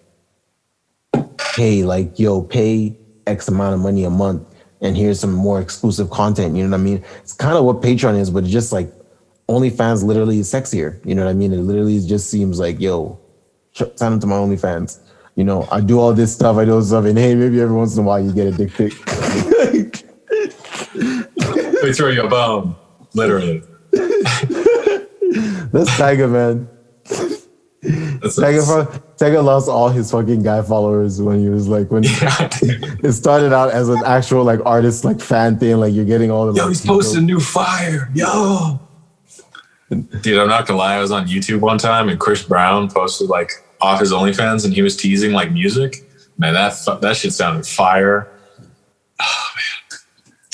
hey, like, yo, pay X amount of money a month and here's some more exclusive content. You know what I mean? It's kind of what Patreon is, but it's just like OnlyFans literally is sexier. You know what I mean? It literally just seems like, yo, sign up to my OnlyFans. I do all this stuff, and hey, maybe every once in a while you get a dick pic. They throw you a bone, literally. That's Tyga, man. Tyga lost all his fucking guy followers when he was like, it started out as an actual like artist like fan thing, like you're getting all the yo, he's posting new fire, yo. Dude, I'm not gonna lie, I was on YouTube one time and Chris Brown posted like off his OnlyFans and he was teasing like music. Man, that shit sounded fire. Oh man,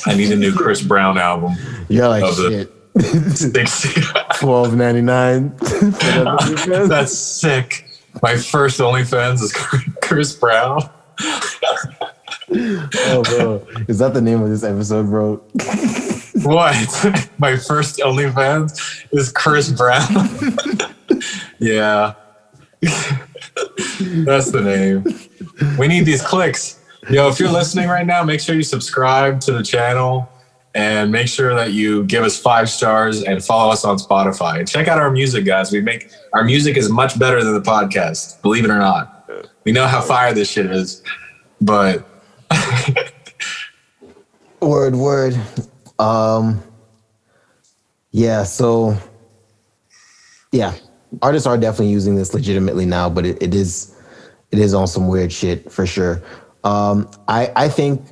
I need a new Chris Brown album. You're like shit. $12.99. That's sick. My first OnlyFans is Chris Brown. Oh, bro. Is that the name of this episode, bro? What? My first OnlyFans is Chris Brown. Yeah. That's the name. We need these clicks. Yo, if you're listening right now, make sure you subscribe to the channel. And make sure that you give us 5 stars and follow us on Spotify. And check out our music, guys. Our music is much better than the podcast, believe it or not. We know how fire this shit is, but word. Yeah. So yeah, artists are definitely using this legitimately now, but it is on some weird shit for sure. I think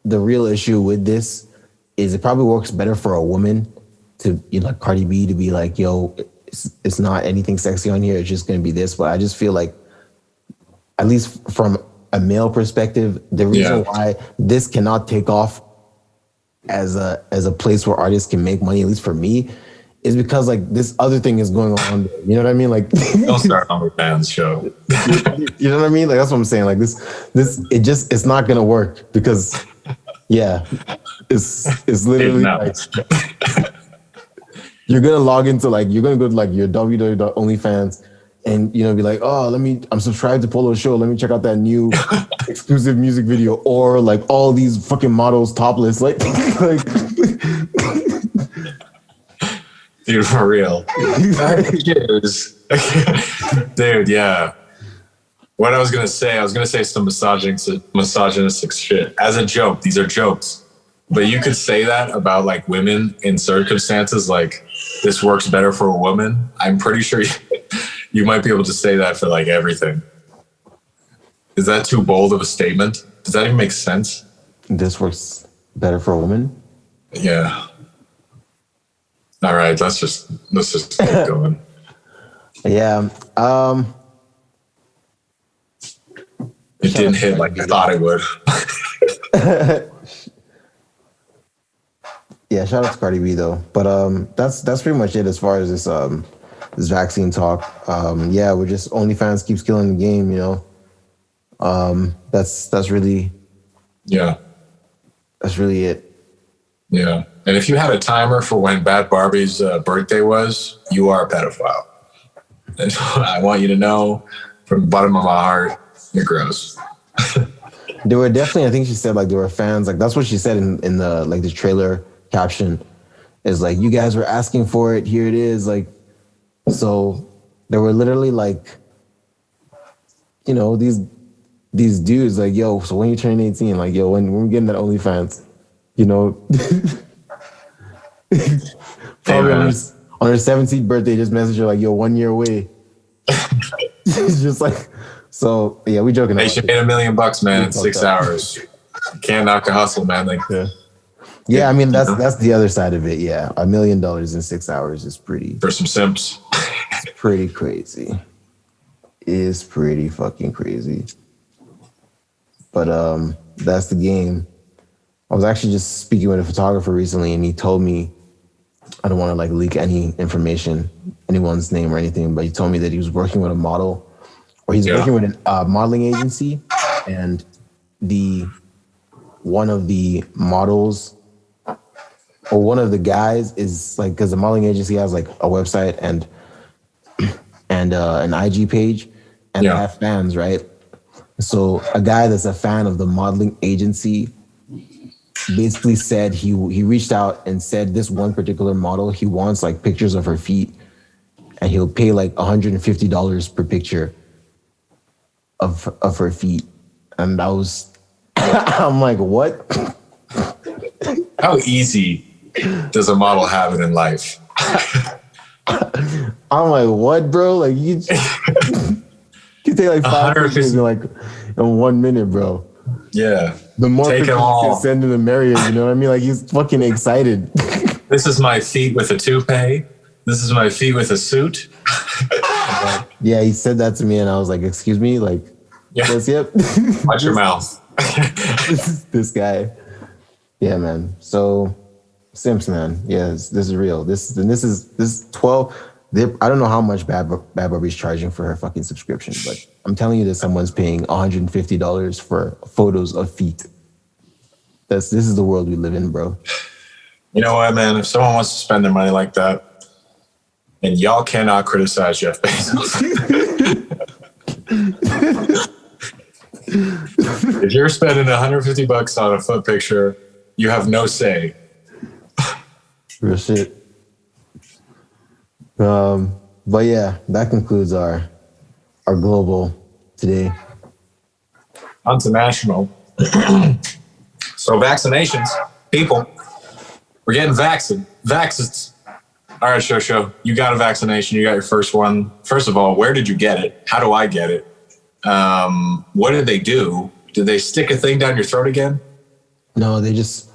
the real issue with this is it probably works better for a woman to, like Cardi B, to be like, yo, it's not anything sexy on here. It's just going to be this. But I just feel like, at least from a male perspective, the reason why this cannot take off as a place where artists can make money, at least for me, is because like this other thing is going on. You know what I mean? Like, don't start on the fans show. You know what I mean? Like that's what I'm saying. Like it's not going to work because. Yeah, it's literally like you're gonna log into like you're gonna go to like your www.onlyfans and be like, oh, I'm subscribed to Polo Show. Let me check out that new exclusive music video, or like all these fucking models topless, like, like, Dude, for real. Dude, yeah. What I was gonna say some misogynistic shit as a joke. These are jokes, but you could say that about like women in circumstances like this works better for a woman. I'm pretty sure you might be able to say that for like everything. Is that too bold of a statement? Does that even make sense? This works better for a woman. Yeah. All right, let's just keep going. Yeah. It didn't hit like I thought it would. Yeah, shout out to Cardi B though. But that's pretty much it as far as this vaccine talk. Yeah, we're just OnlyFans keeps killing the game, That's really that's really it. Yeah. And if you had a timer for when Bad Barbie's birthday was, you are a pedophile. And I want you to know from the bottom of my heart, you're gross. There were definitely, I think she said like there were fans, like that's what she said in the like the trailer caption is like, you guys were asking for it, here it is. Like, so there were literally like, these dudes like, yo, so when you turn 18, like, yo, when we're getting that OnlyFans, probably on her 17th birthday, just message her like, yo, 1 year away. It's just like, so yeah, we joking. They should pay $1 million, man, in 6 hours. You can't knock a hustle, man. Like, yeah, I mean that's the other side of it. Yeah, $1 million in 6 hours is pretty for some simps. It's pretty crazy. It's pretty fucking crazy. But that's the game. I was actually just speaking with a photographer recently, and he told me, I don't want to like leak any information, anyone's name or anything, but he told me that he was working with a model, or he's working with a modeling agency, and one of the models or one of the guys is like, because the modeling agency has like a website and an IG page, and they have fans, right? So a guy that's a fan of the modeling agency basically said he reached out and said this one particular model, he wants like pictures of her feet, and he'll pay like $150 per picture of her feet. And I was, I'm like, what? How easy does a model have it in life? I'm like, what, bro? Like you take like 5 pictures in like in 1 minute, bro. Yeah. The more pictures you can send to the merrier, you know what I mean? Like he's fucking excited. This is my feet with a toupee. This is my feet with a suit. Yeah, he said that to me, and I was like, excuse me? Like, yes, yep. Watch your mouth. This guy. Yeah, man. So simps, man. Yeah, this is real. This is 12. I don't know how much Bad Barbie's charging for her fucking subscription, but I'm telling you that someone's paying $150 for photos of feet. This is the world we live in, bro. You know what, man? If someone wants to spend their money like that, and y'all cannot criticize Jeff Bezos. If you're spending $150 on a foot picture, you have no say. Real shit. But yeah, that concludes our global today. On to national. So vaccinations, people, we're getting vaccines. All right, Show. You got a vaccination. You got your first one. First of all, where did you get it? How do I get it? What did they do? Did they stick a thing down your throat again? No, they just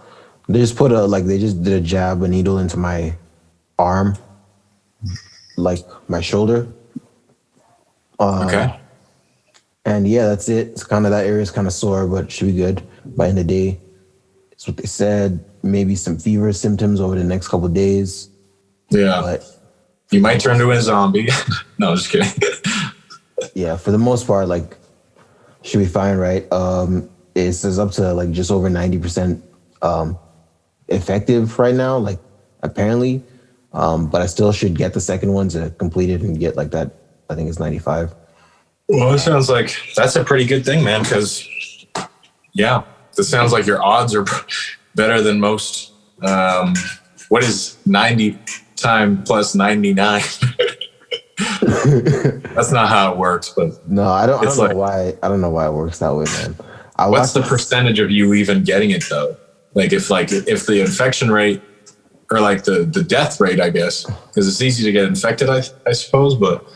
put they just did a jab, a needle into my arm, like my shoulder. Okay. And yeah, that's it. It's kind of, that area is kind of sore, but it should be good by the end of the day. That's what they said. Maybe some fever symptoms over the next couple of days. Yeah. But you might turn into a zombie. No, just kidding. Yeah, for the most part, like, should be fine, right? It says up to like just over 90% effective right now, like apparently. But I still should get the second one to complete it and get like that I think it's 95. Well, it sounds like that's a pretty good thing, man. Because yeah, this sounds like your odds are better than most. What is 90 times plus 99? That's not how it works, but No, I don't it's know like, why. I don't know why it works that way, man. what's the percentage of you even getting it though? Like if the infection rate or like the death rate, I guess, because it's easy to get infected, I suppose, but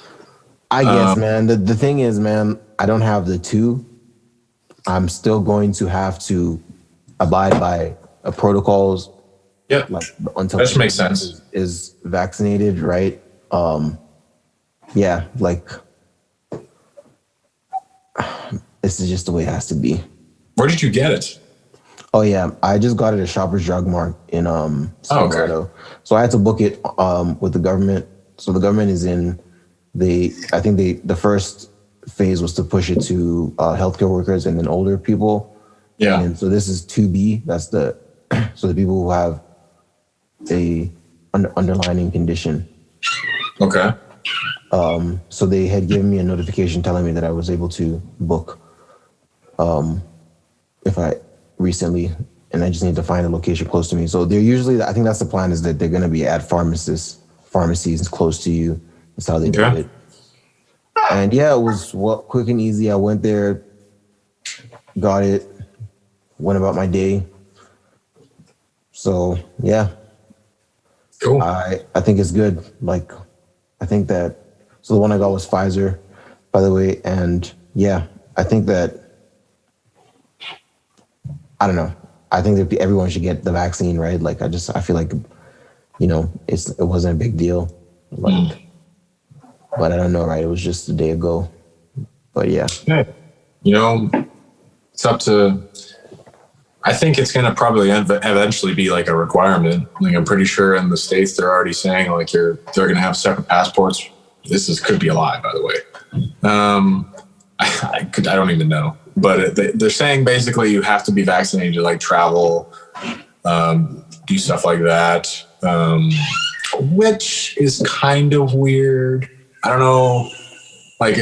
I guess, man. The thing is, man, I don't have the two. I'm still going to have to abide by protocols. yeah, Like until that makes sense. Is vaccinated, right? Yeah, like this is just the way it has to be. Where did you get it? Oh yeah, I just got it at Shoppers Drug Mart in Colorado. Okay. So I had to book it with the government. So the government is in I think the first phase was to push it to healthcare workers and then older people. Yeah. And so this is 2B. That's the so the people who have a underlying condition. Okay. So they had given me a notification telling me that I was able to book if I recently, and I just need to find a location close to me. So they're usually, I think that's the plan, is that they're going to be at pharmacies close to you. That's how they do Okay. it. And yeah, it was quick and easy. I went there, got it, went about my day. So yeah, Cool. I think it's good. Like, I think that, so the one I got was Pfizer, by the way. And yeah, I think that, I don't know. I think that everyone should get the vaccine, right? Like, I feel like, it wasn't a big deal. Like, but I don't know, right? It was just a day ago. But yeah. Hey, it's up to. I think it's going to probably eventually be like a requirement. Like I'm pretty sure in the States they're already saying like they're going to have separate passports. Could be a lie, by the way. I don't even know, but they're saying basically you have to be vaccinated to like travel, do stuff like that, which is kind of weird. I don't know. Like,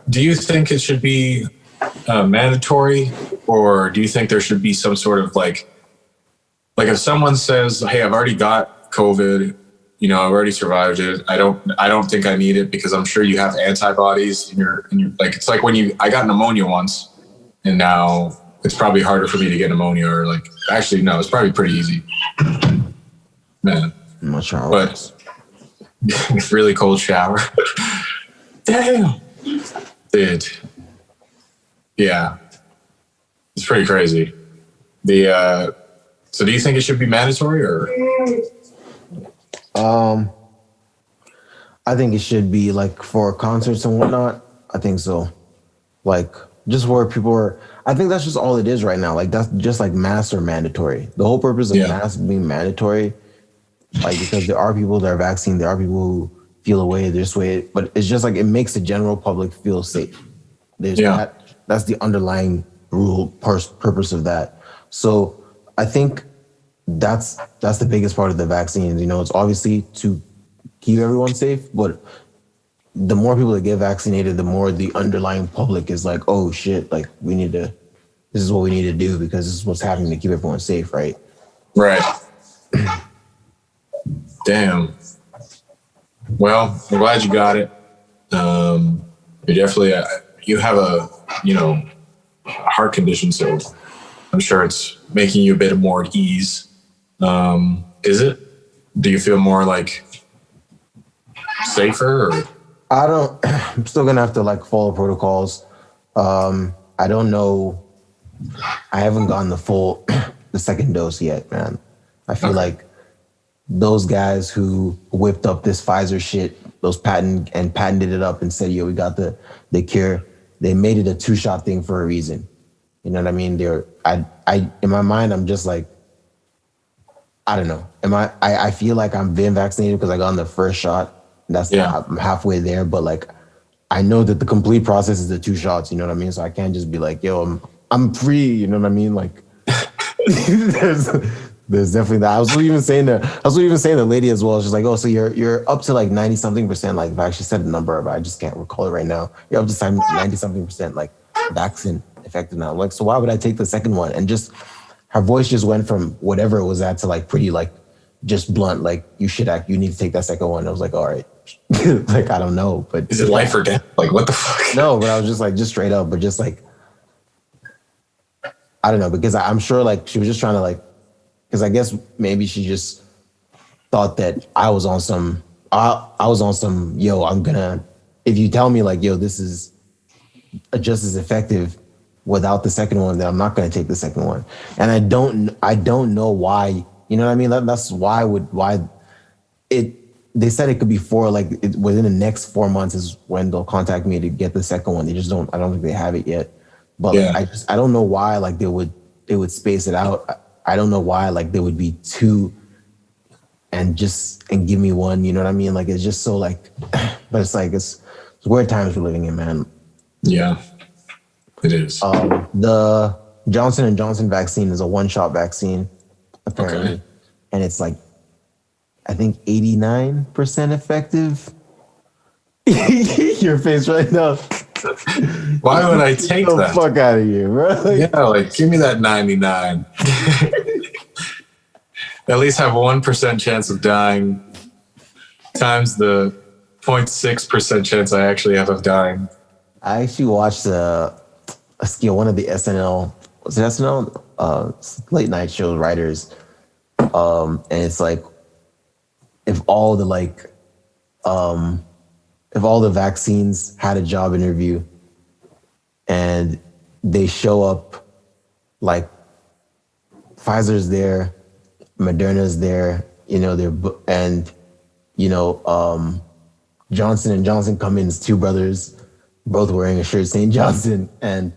do you think it should be mandatory, or do you think there should be some sort of like if someone says, "Hey, I've already got COVID, I've already survived it. I don't think I need it because I'm sure you have antibodies in your like it's like when I got pneumonia once, and now it's probably harder for me to get pneumonia, or like actually no, it's probably pretty easy, man. I'm not sure. But really cold shower. Damn. Dude. Yeah. It's pretty crazy. So do you think it should be mandatory or? I think it should be like for concerts and whatnot. I think so. Like just where people are, I think that's just all it is right now. Like that's just like masks are mandatory. The whole purpose of masks being mandatory, like because there are people that are vaccinated, there are people who feel away this way, but it's just like it makes the general public feel safe. There's that's the underlying purpose of that. So I think that's the biggest part of the vaccines. It's obviously to keep everyone safe, but the more people that get vaccinated, the more the underlying public is like, oh shit, like this is what we need to do because this is what's happening to keep everyone safe, right? Right. Damn. Well, I'm glad you got it. You definitely, you have a heart condition, so I'm sure it's making you a bit more at ease. Is it? Do you feel more like safer? Or? I'm still gonna have to like follow protocols. I don't know. I haven't gotten the second dose yet, man. I feel like those guys who whipped up this Pfizer shit, patented it up and said, yo, we got the cure. They made it a 2-shot thing for a reason. You know what I mean? In my mind, I'm just like, I don't know. I feel like I'm being vaccinated because I got on the first shot. I'm halfway there, but like, I know that the complete process is the 2 shots. You know what I mean? So I can't just be like, yo, I'm free. You know what I mean? Like, There's definitely that. I was even saying the lady as well. She's like, oh, so you're up to like 90 something percent. Like, I actually said a number, but I just can't recall it right now. You're up to 90 something percent like vaccine effective now. I'm like, so why would I take the second one? And just her voice just went from whatever it was at to like pretty like just blunt. Like, you need to take that second one. I was like, all right. Like, I don't know, but is it life or death? Like, what the fuck? No, but I was just like, just straight up, but just like, I don't know, because I'm sure like she was just trying to like, because I guess maybe she just thought that I was on some, yo, if you tell me like, yo, this is just as effective without the second one, then I'm not gonna take the second one. And I don't know why, you know what I mean? That's why they said it could be within the next 4 months is when they'll contact me to get the second one. I don't think they have it yet. But yeah. like, I don't know why like they would space it out. I don't know why like there would be two and give me one, you know what I mean? Like, it's just so like, but it's like, it's weird times we're living in, man. Yeah, it is. The Johnson & Johnson vaccine is a one-shot vaccine, apparently. Okay. And it's like, I think 89% effective. Your face right now. Why would I take Get the that? fuck out of here, bro. Yeah, like give me that 99. At least have 1% chance of dying times the 0.6% chance I actually have of dying. I actually watched one of the SNL, was it SNL? Late night show writers. And it's like, if all the vaccines had a job interview and they show up, like Pfizer's there, Moderna's there, Johnson & Johnson come in as two brothers, both wearing a shirt saying Johnson. And,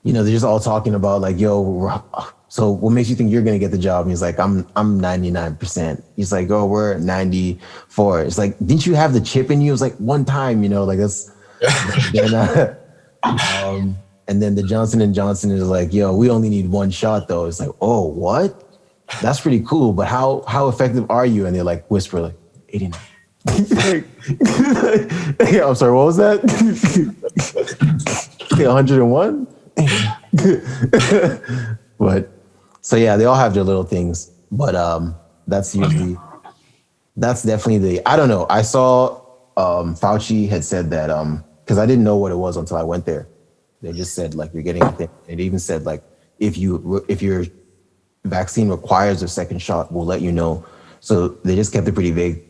they're just all talking about like, yo, so what makes you think you're going to get the job? And he's like, I'm 99%. He's like, oh, we're 94. It's like, didn't you have the chip in you? It was like one time, like that's, and then the Johnson & Johnson is like, yo, we only need one shot though. It's like, oh, what? That's pretty cool. But how effective are you? And they're like, whisper like 89. I'm sorry, what was that? 101? But so yeah, they all have their little things, but that's definitely I don't know. I saw Fauci had said that because I didn't know what it was until I went there. They just said like, you're getting a thing. It even said like, if your vaccine requires a second shot, we'll let you know. So they just kept it pretty vague,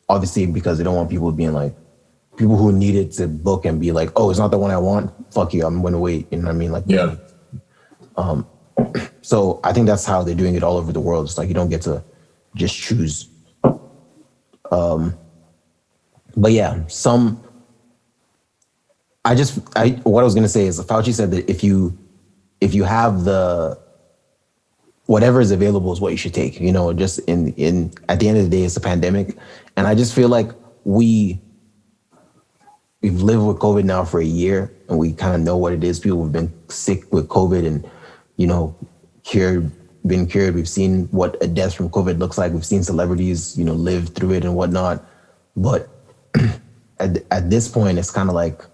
obviously, because they don't want people being like, people who need it to book and be like, oh, it's not the one I want. Fuck you, I'm going to wait. You know what I mean? Like, yeah. So I think that's how they're doing it all over the world. It's like, you don't get to just choose. But yeah, what I was going to say is Fauci said that if you have the, whatever is available is what you should take, just in at the end of the day, it's a pandemic. And I just feel like we've lived with COVID now for a year and we kind of know what it is. People have been sick with COVID and, been cured. We've seen what a death from COVID looks like. We've seen celebrities, live through it and whatnot. But at this point, it's kind of like,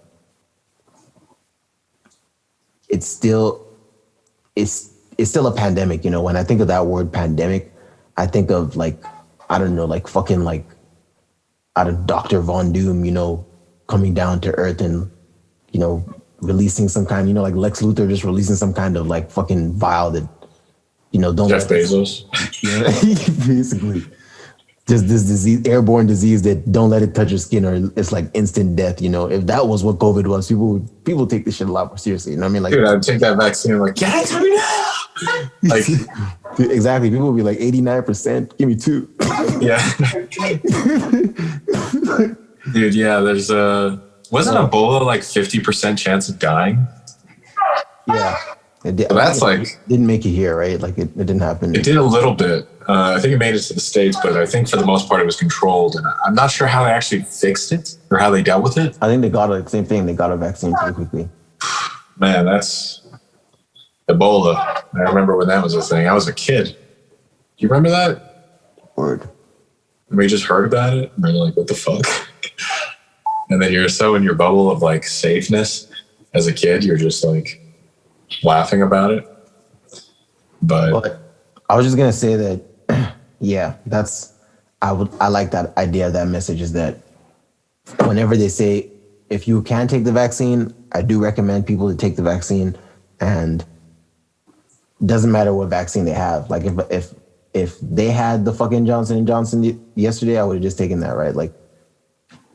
it's still a pandemic. When I think of that word pandemic, I think of like, I don't know, like fucking like out of Dr. Von Doom, coming down to earth and, releasing some kind, like Lex Luthor just releasing some kind of like fucking vial that, don't Jeff Bezos. Basically. Just this disease, airborne disease that don't let it touch your skin or it's like instant death. If that was what COVID was, people take this shit a lot more seriously. You know what I mean? Like, dude, I'd take that vaccine. I'm like, get it to me now. Like, exactly. People would be like 89%. Give me 2. Yeah. Dude, yeah. There's wasn't Ebola like 50% chance of dying? Yeah. That's like didn't make it here, right? Like it didn't happen. It did a little bit. I think it made it to the States, but I think for the most part it was controlled. And I'm not sure how they actually fixed it or how they dealt with it. I think they got the same thing. They got a vaccine pretty quickly. Man, that's Ebola. I remember when that was a thing. I was a kid. You remember that? Word. We just heard about it and we're like, what the fuck? And then you're so in your bubble of like safeness as a kid, you're just like laughing about it. But I was just gonna say that, yeah, I like that idea. That message is that whenever they say if you can take the vaccine, I do recommend people to take the vaccine, and doesn't matter what vaccine they have. Like if they had the fucking Johnson and Johnson yesterday, I would have just taken that, right? Like,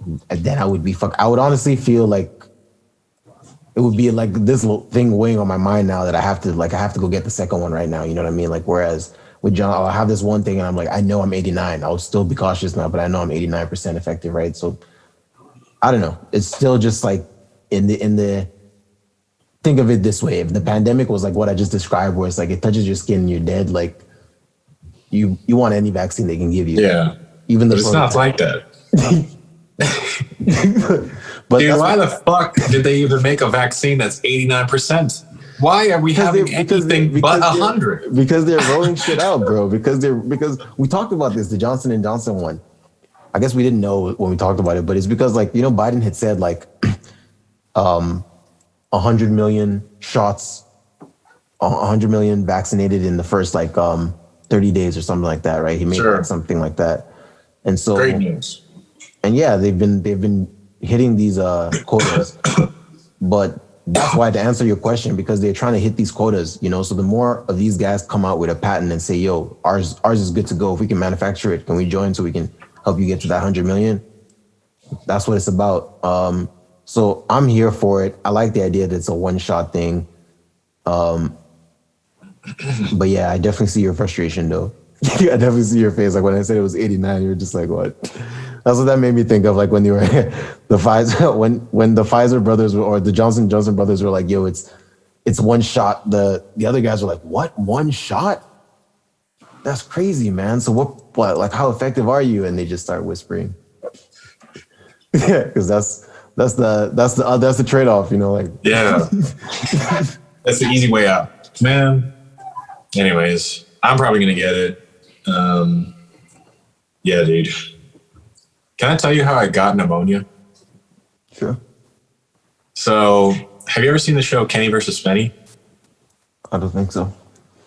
and then I would be I would honestly feel like it would be like this little thing weighing on my mind now that I have to go get the second one right now. You know what I mean? Like, whereas with John, I'll have this one thing and I'm like, I know I'm 89. I'll still be cautious now, but I know I'm 89% effective, right? So I don't know. It's still just like in the think of it this way. If the pandemic was like what I just described, where it's like it touches your skin and you're dead, like you want any vaccine they can give you. yeah, Even the but it's not like that. But dude, why the fuck did they even make a vaccine that's 89%? Why are we having anything but 100? Because they're rolling shit out, bro. Because we talked about this, the Johnson and Johnson one. I guess we didn't know when we talked about it, but it's because like, you know, Biden had said like 100 million shots, 100 million vaccinated in the first like 30 days or something like that, right? He made like something like that. And so great news. And yeah, they've been hitting these quotas. But that's why, to answer your question, because they're trying to hit these quotas, you know, so the more of these guys come out with a patent and say, yo, ours is good to go. If we can manufacture it, can we join so we can help you get to that 100 million? That's what it's about. So I'm here for it. I like the idea that it's a one-shot thing. But yeah, I definitely see your frustration though. I definitely see your face. Like when I said it was 89, you were just like, what? That's what that made me think of. Like when you were the Pfizer, when the Pfizer brothers or the Johnson Johnson brothers were like, yo, it's one shot. The other guys were like, what? One shot? That's crazy, man. So what like how effective are you? And they just start whispering. Yeah, because that's the trade-off, you know, like yeah. That's the easy way out. Man. Anyways, I'm probably gonna get it. Yeah, dude. Can I tell you how I got pneumonia? Sure. So, have you ever seen the show Kenny versus Spenny? I don't think so.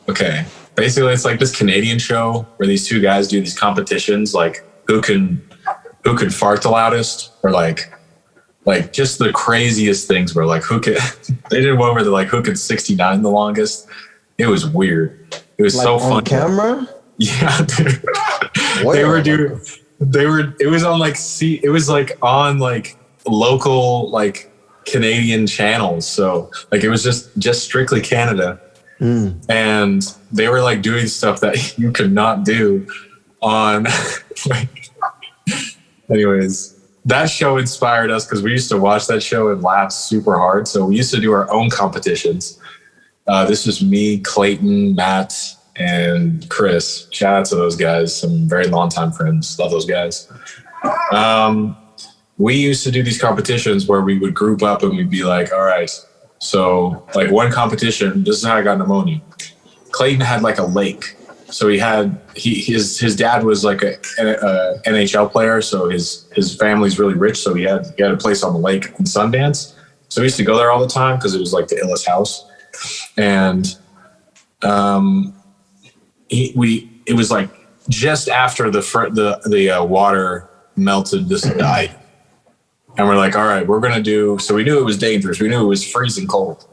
Okay. Basically, it's like this Canadian show where these two guys do these competitions, like who can fart the loudest, or like just the craziest things. Where like they did one where they're like who can 69 the longest. It was weird. It was like so fun. On camera? Yeah, dude. It was on like it was like on like local like Canadian channels. So like it was just strictly Canada. And they were like doing stuff that you could not do on like, anyways, that show inspired us because we used to watch that show and laugh super hard. So we used to do our own competitions. This was me, Clayton, Matt, and Chris. Shout out to those guys, some very long-time friends. Love those guys. We used to do these competitions where we would group up and we'd be like, all right, so like one competition, this is how I got pneumonia. Clayton had like a lake. So his dad was like a NHL player. So his family's really rich. So he had a place on the lake in Sundance. So we used to go there all the time because it was like the illest house. And it was like just after the water melted, this died. And we're like, all right, we're going to do, so we knew it was dangerous. We knew it was freezing cold.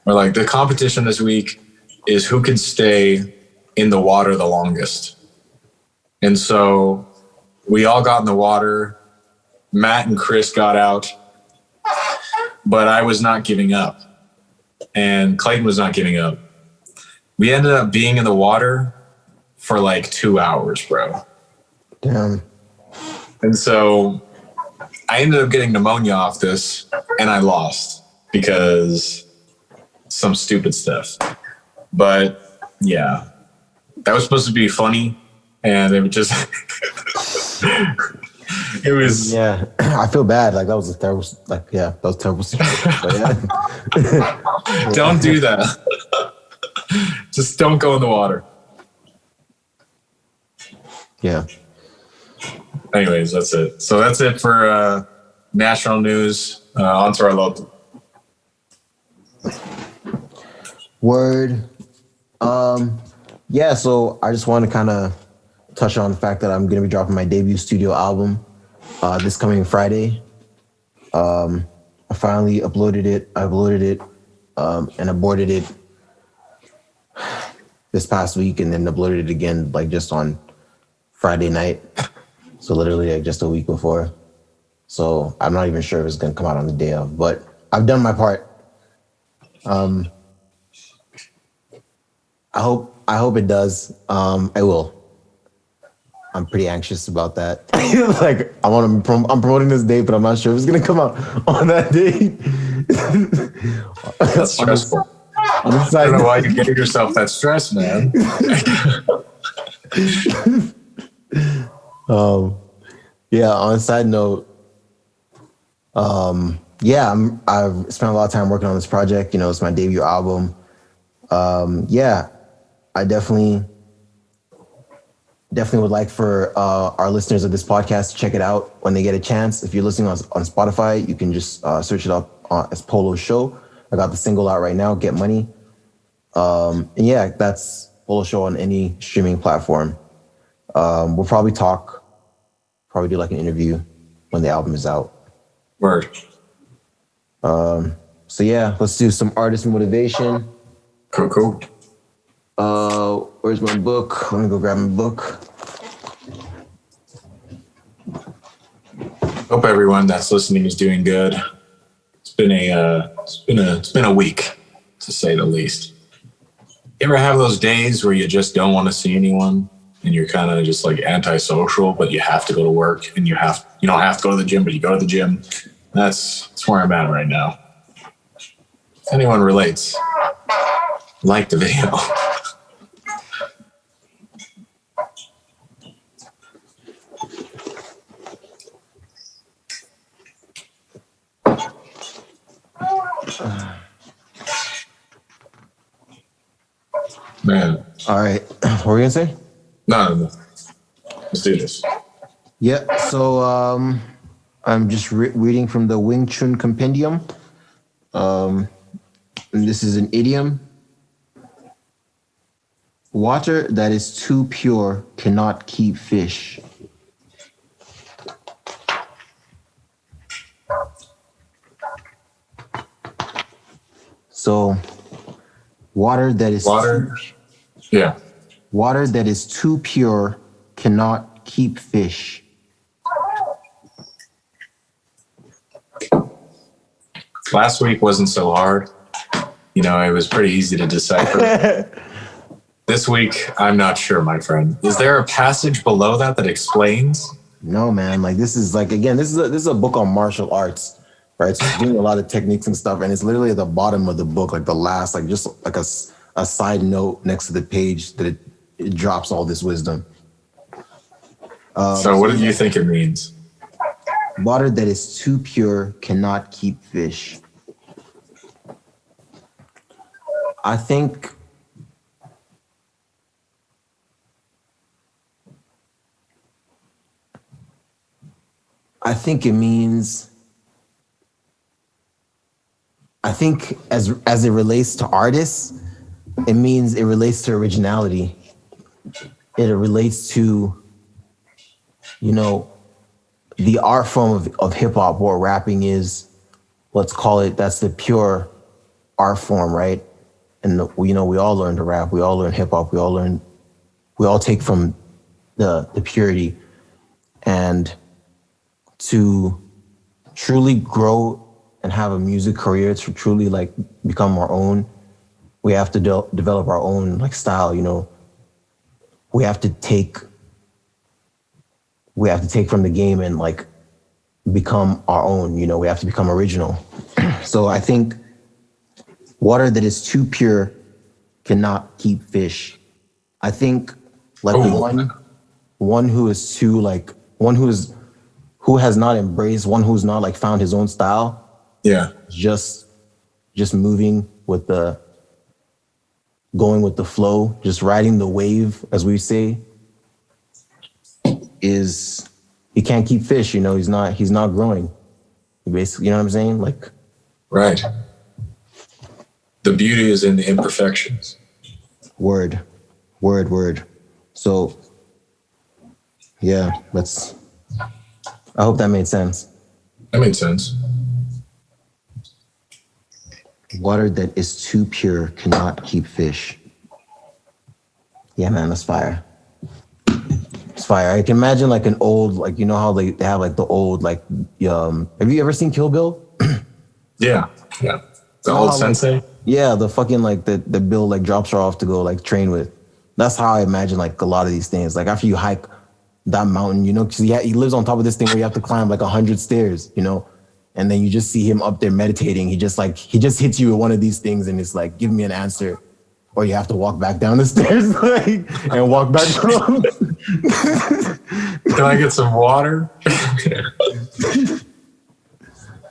We're like, the competition this week is who can stay in the water the longest. And so we all got in the water. Matt and Chris got out, but I was not giving up. And Clayton was not giving up. We ended up being in the water for like 2 hours, bro. Damn. And so I ended up getting pneumonia off this, and I lost because some stupid stuff. But yeah, that was supposed to be funny, and it just it was. Yeah, I feel bad. Like that was a terrible. Like that was terrible situation. But yeah. Don't do that. Just don't go in the water. Yeah. Anyways, that's it. So that's it for national news. On to our local. Word. Yeah, so I just want to kind of touch on the fact that I'm going to be dropping my debut studio album this coming Friday. I finally uploaded it. I uploaded it and aborted it this past week, and then uploaded it again like just on Friday night. So literally like just a week before. So I'm not even sure if it's going to come out on the day of, but I've done my part. I hope it does. I will. I'm pretty anxious about that. Like I'm promoting this date, but I'm not sure if it's gonna come out on that date. That's stressful. I don't know why you gave yourself that stress, man. Yeah. On a side note, yeah, I've spent a lot of time working on this project. You know, it's my debut album. Yeah, I definitely would like for our listeners of this podcast to check it out when they get a chance. If you're listening on Spotify, you can just search it up as Polo Show. I got the single out right now, Get Money. And yeah, that's Polo Show on any streaming platform. We'll probably do like an interview when the album is out. Word. So yeah, let's do some artist motivation. Cool. Where's my book? Let me go grab my book. Hope everyone that's listening is doing good. It's been a week, to say the least. You ever have those days where you just don't want to see anyone and you're kind of just like antisocial, but you have to go to work and you don't have to go to the gym, but you go to the gym? That's where I'm at right now. If anyone relates, like the video. Man. All right. What were you gonna say? No. Let's do this. Yeah. So I'm just reading from the Wing Chun Compendium. And this is an idiom. Water that is too pure cannot keep fish. So water that is water that is too pure cannot keep fish. Last week wasn't so hard. You know, it was pretty easy to decipher. This week, I'm not sure, my friend. Is there a passage below that explains? No, man. Like this is a book on martial arts, right? So it's doing a lot of techniques and stuff, and it's literally at the bottom of the book, like the last, like just like a side note next to the page that it drops all this wisdom. So what do you think it means? Water that is too pure cannot keep fish. I think it means, I think as it relates to artists, it means it relates to originality. It relates to, you know, the art form of hip hop, what rapping is, let's call it, that's the pure art form, right? And we all learn to rap, we all learn hip hop, we all take from the purity. And to truly grow and have a music career, to truly like become our own, we have to develop our own like style, you know. We have to take from the game and like become our own, you know. We have to become original. So I think water that is too pure cannot keep fish. I think like one who is too like, who has not embraced, one who's not like found his own style. Yeah. Just moving with going with the flow, just riding the wave, as we say. is he can't keep fish. You know, he's not growing. Basically, you know what I'm saying? Like, right. The beauty is in the imperfections. Word. So, yeah, I hope that made sense. That made sense. Water that is too pure cannot keep fish. Yeah, man, that's fire. It's fire. I can imagine like an old, like, you know how they have like the old, like, have you ever seen Kill Bill? Yeah. The old sensei. Yeah, the fucking like the Bill like drops her off to go like train with. That's how I imagine like a lot of these things. Like after you hike that mountain, you know, because he lives on top of this thing where you have to climb like 100 stairs, you know, and then you just see him up there meditating. He just hits you with one of these things and it's like, give me an answer, or you have to walk back down the stairs like, and walk back home. Can I get some water?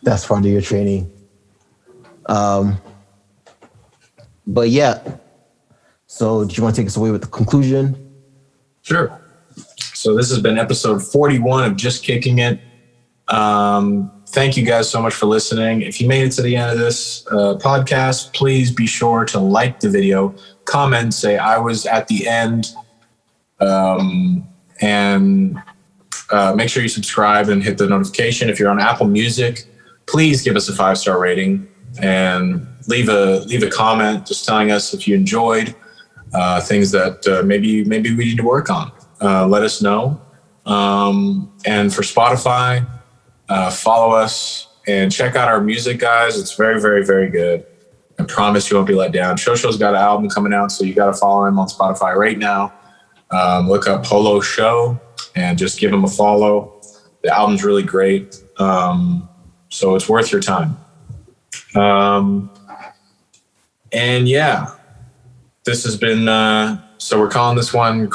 That's part of your training. But yeah, so do you want to take us away with the conclusion? Sure. So this has been episode 41 of Just Kicking It. Thank you guys so much for listening. If you made it to the end of this podcast, please be sure to like the video, comment, say I was at the end, and make sure you subscribe and hit the notification. If you're on Apple Music, please give us a 5-star rating and leave a comment just telling us if you enjoyed things that maybe we need to work on. Let us know. And for Spotify, follow us and check out our music, guys. It's very, very, very good. I promise you won't be let down. Shosho's got an album coming out, so you got to follow him on Spotify right now. Look up Polo Show and just give him a follow. The album's really great, so it's worth your time. And yeah, this has been, so we're calling this one,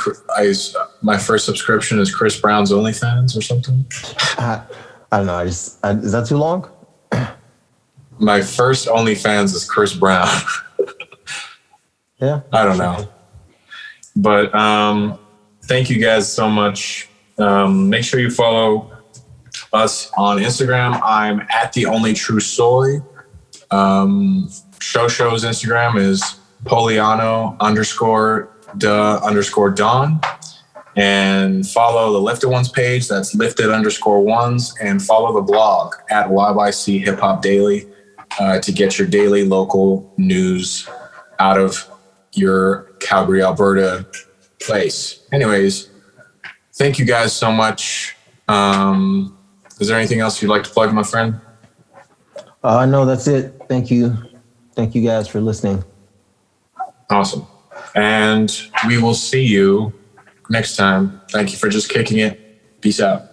my first subscription is Chris Brown's OnlyFans or something. I don't know. Is that too long? My first OnlyFans is Chris Brown. Yeah. I don't know. But thank you guys so much. Make sure you follow us on Instagram. I'm at the only true soy. Shosho's Instagram is Poliano__Don. And follow the Lifted Ones page. That's Lifted_ones. And follow the blog at YYC Hip Hop Daily to get your daily local news out of your Calgary, Alberta place. Anyways, thank you guys so much. Is there anything else you'd like to plug, my friend? No, that's it. Thank you. Thank you guys for listening. Awesome. And we will see you next time. Thank you for just kicking it. Peace out.